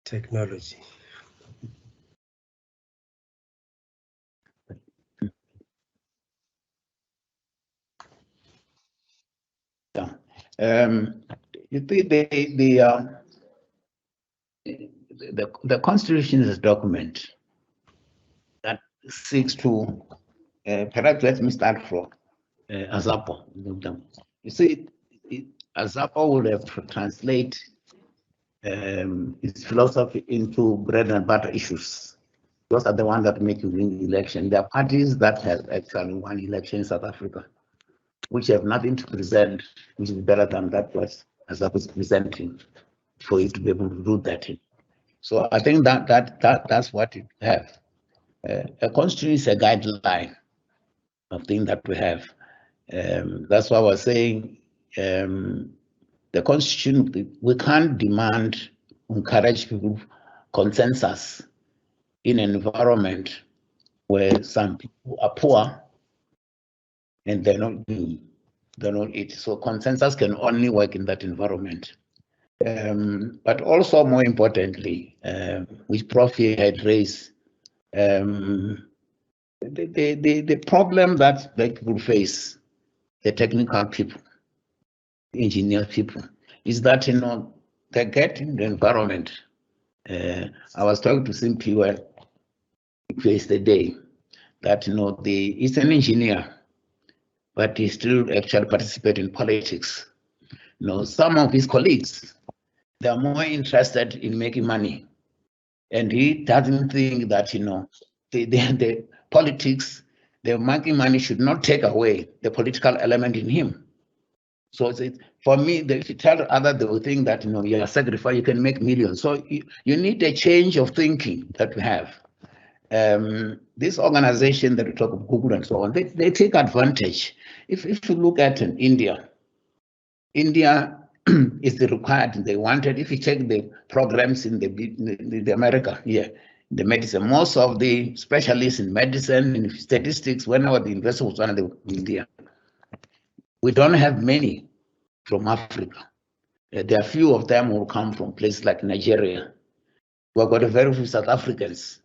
Technology. You see, the Constitution is a document that seeks to, perhaps let me start from Azapo. You see, Azapo would have to translate its philosophy into bread and butter issues. Those are the ones that make you win the election. There are parties that have actually won election in South Africa, which have nothing to present, which is better than that what Azapo is presenting, for you to be able to do that. So I think that's what it have. A constitution is a guideline of things that we have. That's why I was saying the constitution, we can't demand, encourage people consensus in an environment where some people are poor and they're not it. So consensus can only work in that environment. But also more importantly, which Prof had raised, the problem that black people face, the technical people, engineer people, is that they get in the environment. I was talking to Simply yesterday that he's an engineer, but he still actually participates in politics. Some of his colleagues, they're more interested in making money, and he doesn't think that the politics, the making money should not take away the political element in him. So for me, if you tell others, they will think that you are sacrificed, you can make millions. So you need a change of thinking that we have. This organization that we talk of Google and so on, they take advantage. If you look at India is the required, they wanted, if you check the programs in the America here, the medicine, most of the specialists in medicine and statistics, whenever the investor was one of the India, we don't have many from Africa. There are few of them who come from places like Nigeria. We've got a very few South Africans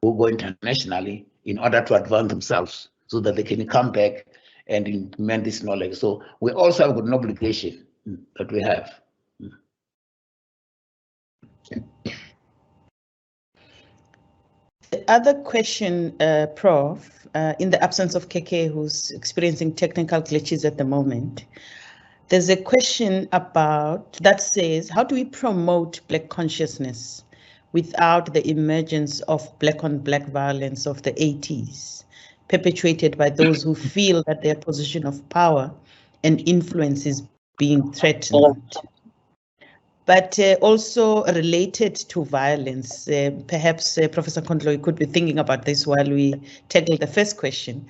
who go internationally in order to advance themselves so that they can come back and implement this knowledge. So we also have an obligation that we have. The other question, Prof, in the absence of KK, who's experiencing technical glitches at the moment, there's a question that says, how do we promote Black consciousness without the emergence of Black-on-Black violence of the 80s, perpetuated by those who feel that their position of power and influence is being threatened? But also related to violence, perhaps Professor Kondlo could be thinking about this while we tackle the first question.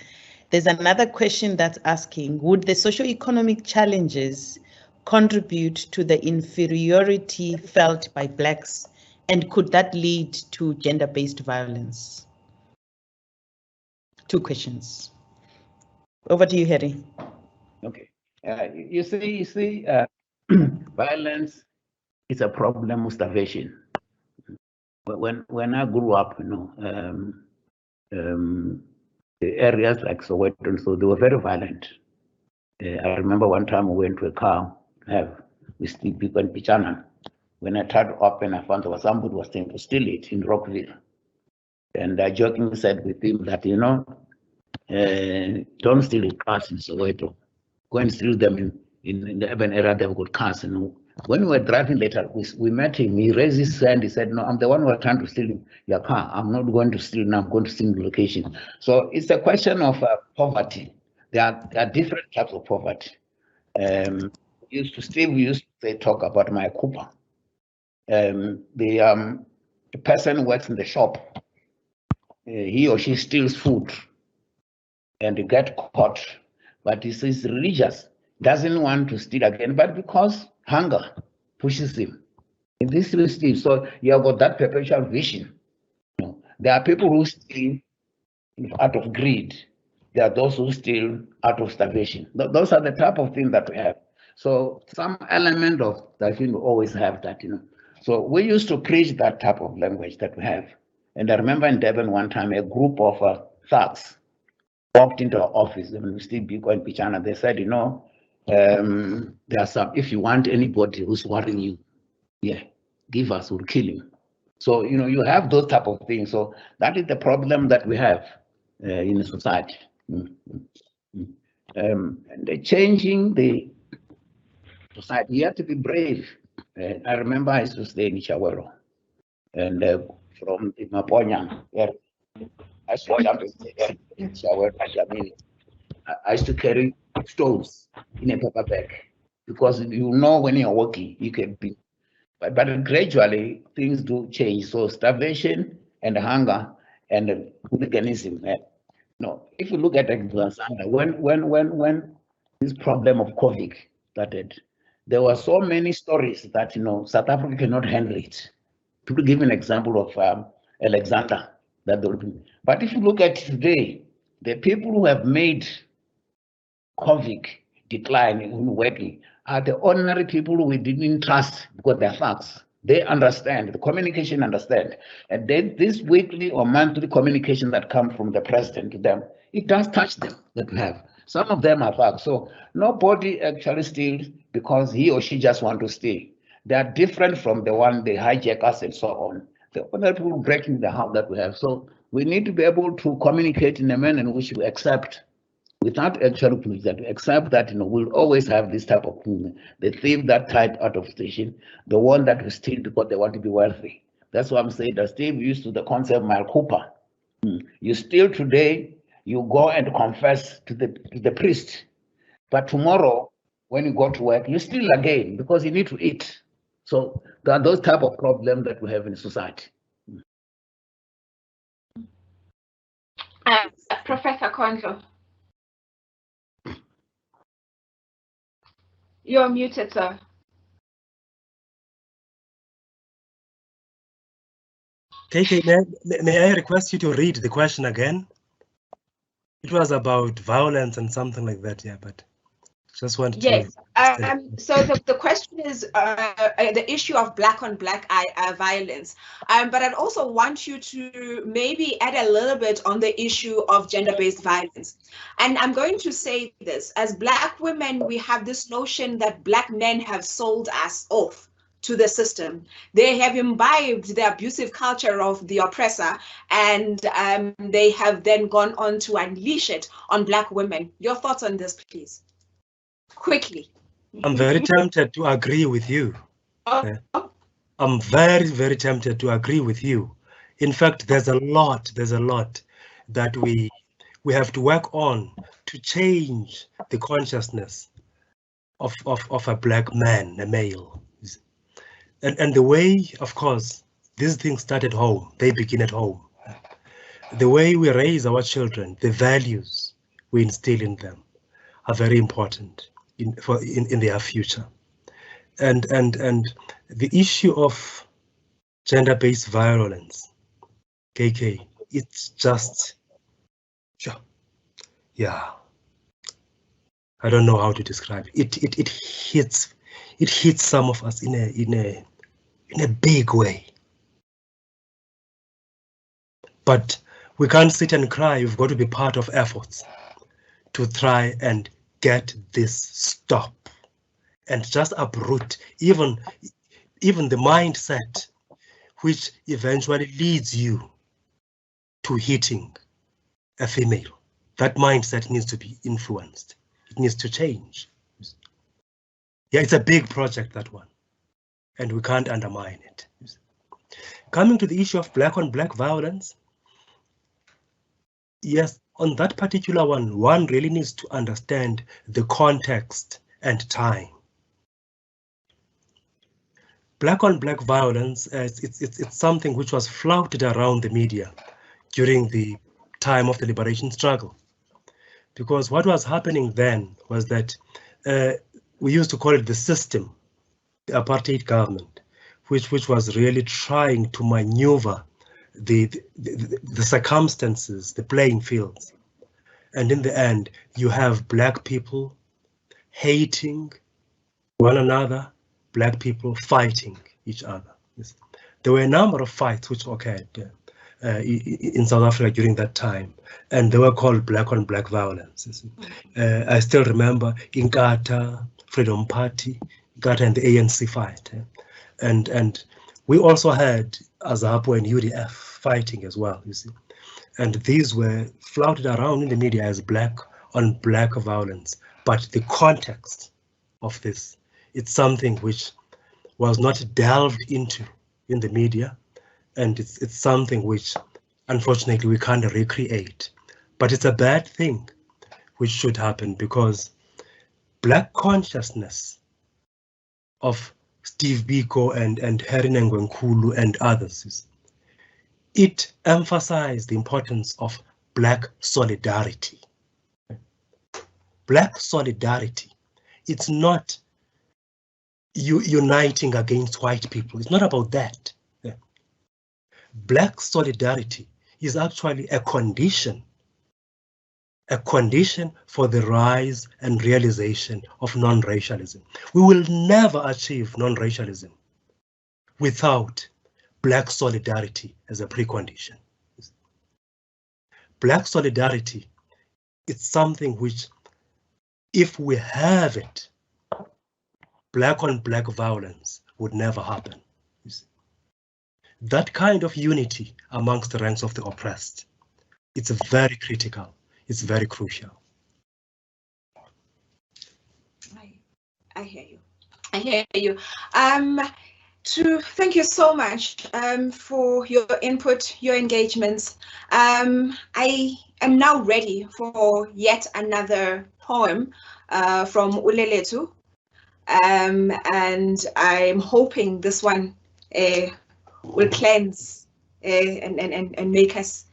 There's another question that's asking, would the socioeconomic challenges contribute to the inferiority felt by Blacks, and could that lead to gender-based violence? Two questions. Over to you, Harry. Okay. You see, violence is a problem of starvation. When I grew up, the areas like Soweto, so they were very violent. I remember one time we went to a car with Steve Biko and Pichana. When I tried to open, I found there was somebody was trying to steal it in Rockville. And I jokingly said with him that, don't steal the cars in Soweto. Go and steal them in the urban area. They've got cars. And when we were driving later, we met him. He raised his hand. He said, "No, I'm the one who was trying to steal your car. I'm not going to steal now. I'm going to steal the location." So it's a question of poverty. There are different types of poverty. We used to talk about my Cooper. The person who works in the shop, he or she steals food and they get caught, but he says religious, doesn't want to steal again, but because hunger pushes him. And this will steal. So you have got that perpetual vision. There are people who steal out of greed. There are those who steal out of starvation. Those are the type of things that we have. So some element of that we always have that, So we used to preach that type of language that we have. And I remember in Durban one time, a group of thugs walked into our office, and Steve Biko and Pichana, they said, there are some, if you want anybody who's worrying you, give us, we'll kill him. So, you have those type of things. So that is the problem that we have in society. And changing the society, you have to be brave. I remember I used to stay in Chawero, and from Maponya, I used to jump in Chawero. I used to carry stones in a paper bag because when you're working, you can be. But gradually things do change. So starvation and hunger and hooliganism. If you look at Zambia, when this problem of COVID started, there were so many stories that South Africa cannot handle it. To give an example of Alexander, but if you look at today, the people who have made COVID decline in working are the ordinary people who we didn't trust because they're facts. They understand, the communication understand. And then this weekly or monthly communication that comes from the president to them, it does touch them that we have. Some of them are facts. So nobody actually steals because he or she just want to steal. They are different from the one they hijack us and so on. The ordinary people breaking the house that we have. So we need to be able to communicate in a manner in which we accept without actual proof that accept that we'll always have this type of movement. The thief that tied out of station, the one that will steal because they want to be wealthy. That's why I'm saying that Steve used to the concept Mal Cooper. You steal today, you go and confess to the priest. But tomorrow, when you go to work, you steal again because you need to eat. So there are those type of problems that we have in society. Professor Kondlo. You're muted, sir. KK, may I request you to read the question again? It was about violence and something like that, but just wanted to. Yes. So the question is the issue of black on black violence. But I'd also want you to maybe add a little bit on the issue of gender-based violence. And I'm going to say this, as Black women, we have this notion that Black men have sold us off to the system. They have imbibed the abusive culture of the oppressor, and they have then gone on to unleash it on Black women. Your thoughts on this, please? Quickly. I'm very tempted to agree with you. I'm very, very tempted to agree with you. In fact, there's a lot that we have to work on to change the consciousness of a Black man, a male. And the way, of course, these things start at home. They begin at home. The way we raise our children, the values we instill in them are very important in their future. And the issue of gender-based violence, KK, it's just, yeah, I don't know how to describe it. It hits some of us in a big way. But we can't sit and cry. We've got to be part of efforts to try and get this stop and just uproot even the mindset which eventually leads you to hitting a female. That mindset needs to be influenced. It needs to change. Yeah, it's a big project, that one, and we can't undermine it. Coming to the issue of black on black violence, yes, on that particular one really needs to understand the context and time. Black on black violence, it's something which was flouted around the media during the time of the liberation struggle. Because what was happening then was that we used to call it the system, the apartheid government, which was really trying to maneuver the circumstances, the playing fields. And in the end, you have black people hating one another, black people fighting each other. Yes. There were a number of fights which occurred in South Africa during that time, and they were called black on black violence. I still remember Inkatha, Freedom Party, Inkatha and the ANC fight. And we also had Azapo and UDF fighting as well, you see. And these were flouted around in the media as black on black violence. But the context of this, it's something which was not delved into in the media. And it's something which, unfortunately, we can't recreate. But it's a bad thing which should happen, because black consciousness of Steve Biko and Harry Nkulu and others, it emphasized the importance of black solidarity. Black solidarity, it's not uniting against white people. It's not about that. Black solidarity is actually a condition for the rise and realization of non-racialism. We will never achieve non-racialism without black solidarity as a precondition. Black solidarity, it's something which, if we have it, black on black violence would never happen. That kind of unity amongst the ranks of the oppressed, it's very critical, it's very crucial. I hear you. I hear you. Thank you so much for your input, your engagements. I am now ready for yet another poem from Uleletu. And I'm hoping this one will cleanse and make us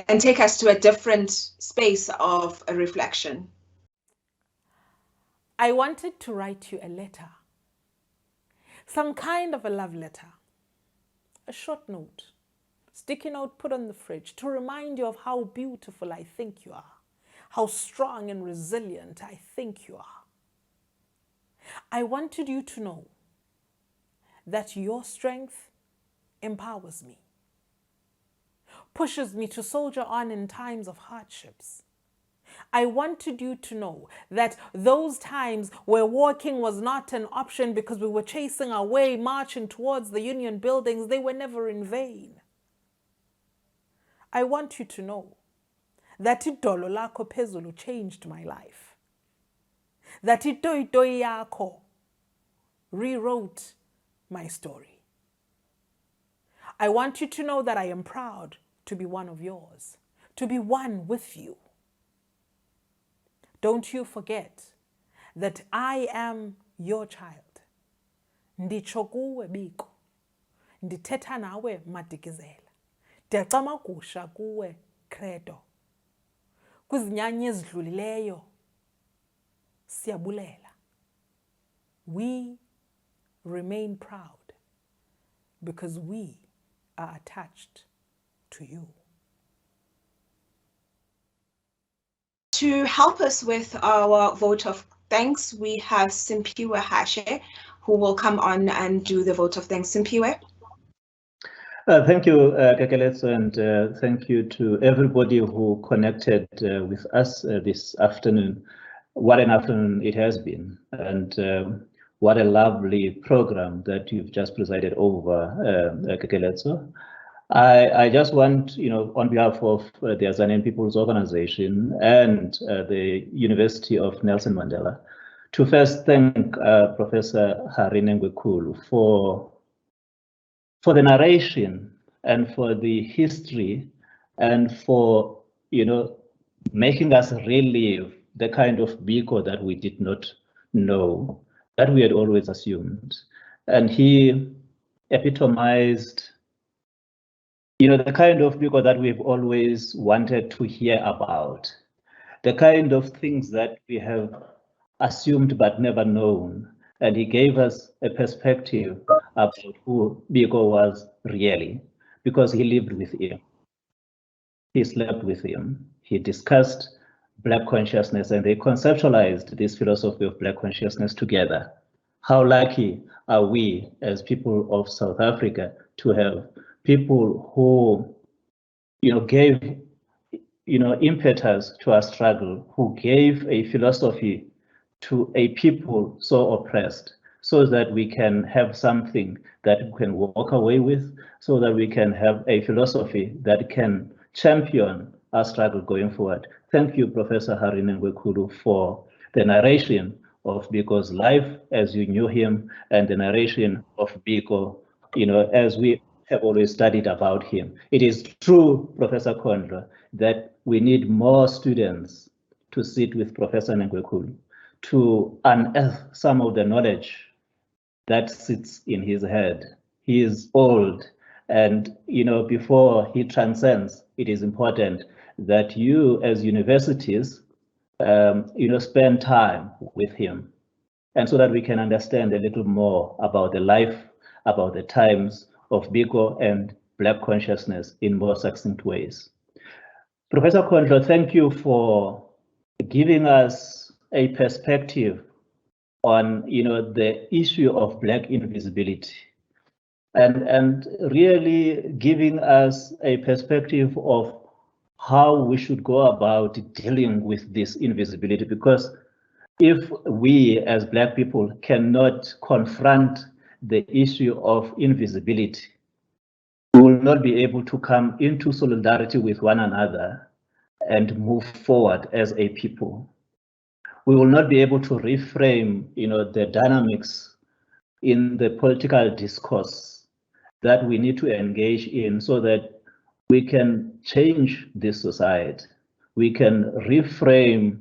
and take us to a different space of a reflection. I wanted to write you a letter, some kind of a love letter, a short note, sticky note put on the fridge to remind you of how beautiful I think you are, how strong and resilient I think you are. I wanted you to know that your strength empowers me, pushes me to soldier on in times of hardships. I wanted you to know that those times where walking was not an option because we were chasing our way, marching towards the union buildings, they were never in vain. I want you to know that idolo lakho phezulu changed my life. That itoyi yakho rewrote my story. I want you to know that I am proud to be one of yours, to be one with you. Don't you forget that I am your child. Nditsho kuwe Biko, ndithetha nawe Madikizela, ndiyacamagusha kuwe Credo. kwizinyanya ezidlulileyo. Siyabulela. We remain proud because we are attached to you. To help us with our vote of thanks, we have Simpiwe Hashe, who will come on and do the vote of thanks. Simpiwe. Thank you, Kekeletso, and thank you to everybody who connected with us this afternoon. What an afternoon it has been, and what a lovely program that you've just presided over, Kekeletso. I just want, on behalf of the Azanian People's Organization and the University of Nelson Mandela, to first thank Professor Harine Ngwekulu for the narration and for the history and for, making us relive the kind of Biko that we did not know, that we had always assumed. And he epitomized, the kind of Biko that we've always wanted to hear about, the kind of things that we have assumed but never known. And he gave us a perspective about who Biko was really, because he lived with him. He slept with him. He discussed Black consciousness, and they conceptualized this philosophy of Black consciousness together. How lucky are we as people of South Africa to have people who, gave, impetus to our struggle, who gave a philosophy to a people so oppressed, so that we can have something that we can walk away with, so that we can have a philosophy that can champion our struggle going forward. Thank you, Professor Harine Ngwekulu, for the narration of Biko's life as you knew him, and the narration of Biko, as we have always studied about him. It is true, Professor Kondla, that we need more students to sit with Professor Ngwekulu to unearth some of the knowledge that sits in his head. He is old, and before he transcends, it is important that you as universities spend time with him, and so that we can understand a little more about the life, about the times of Biko and Black consciousness in more succinct ways. Professor Kondlo, thank you for giving us a perspective on the issue of Black invisibility, and really giving us a perspective of how we should go about dealing with this invisibility, because if we as Black people cannot confront the issue of invisibility, we will not be able to come into solidarity with one another and move forward as a people. We will not be able to reframe, the dynamics in the political discourse that we need to engage in, so that we can change this society. We can reframe,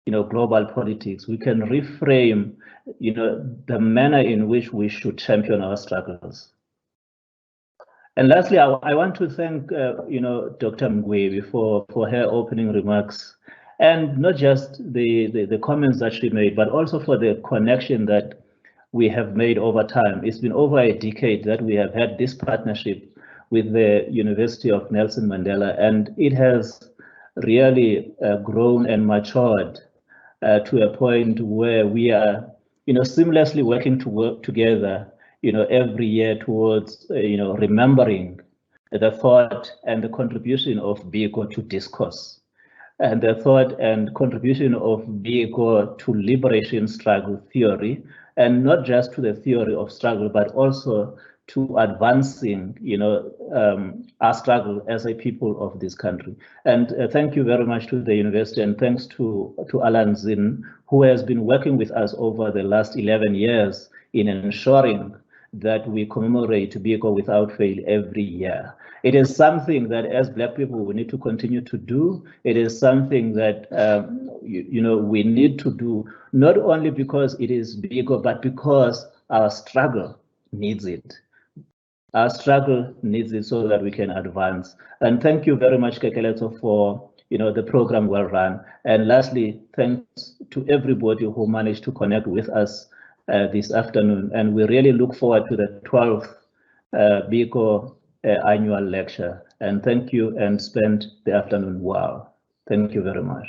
global politics. We can reframe, the manner in which we should champion our struggles. And lastly, I want to thank, Dr. Mgwebi for her opening remarks, and not just the comments that she made, but also for the connection that we have made over time. It's been over a decade that we have had this partnership with the University of Nelson Mandela, and it has really grown and matured to a point where we are, seamlessly working to work together, every year towards, remembering the thought and the contribution of Biko to discourse, and the thought and contribution of Biko to liberation struggle theory, and not just to the theory of struggle, but also to advancing, our struggle as a people of this country. And thank you very much to the university, and thanks to Alan Zinn, who has been working with us over the last 11 years in ensuring that we commemorate Biko without fail every year. It is something that as Black people we need to continue to do. It is something that we need to do, not only because it is Biko, but because our struggle needs it. Our struggle needs it so that we can advance. And thank you very much, Kekeleto, for the program well run. And lastly, thanks to everybody who managed to connect with us this afternoon. And we really look forward to the 12th Biko annual lecture. And thank you, and spend the afternoon well. Thank you very much.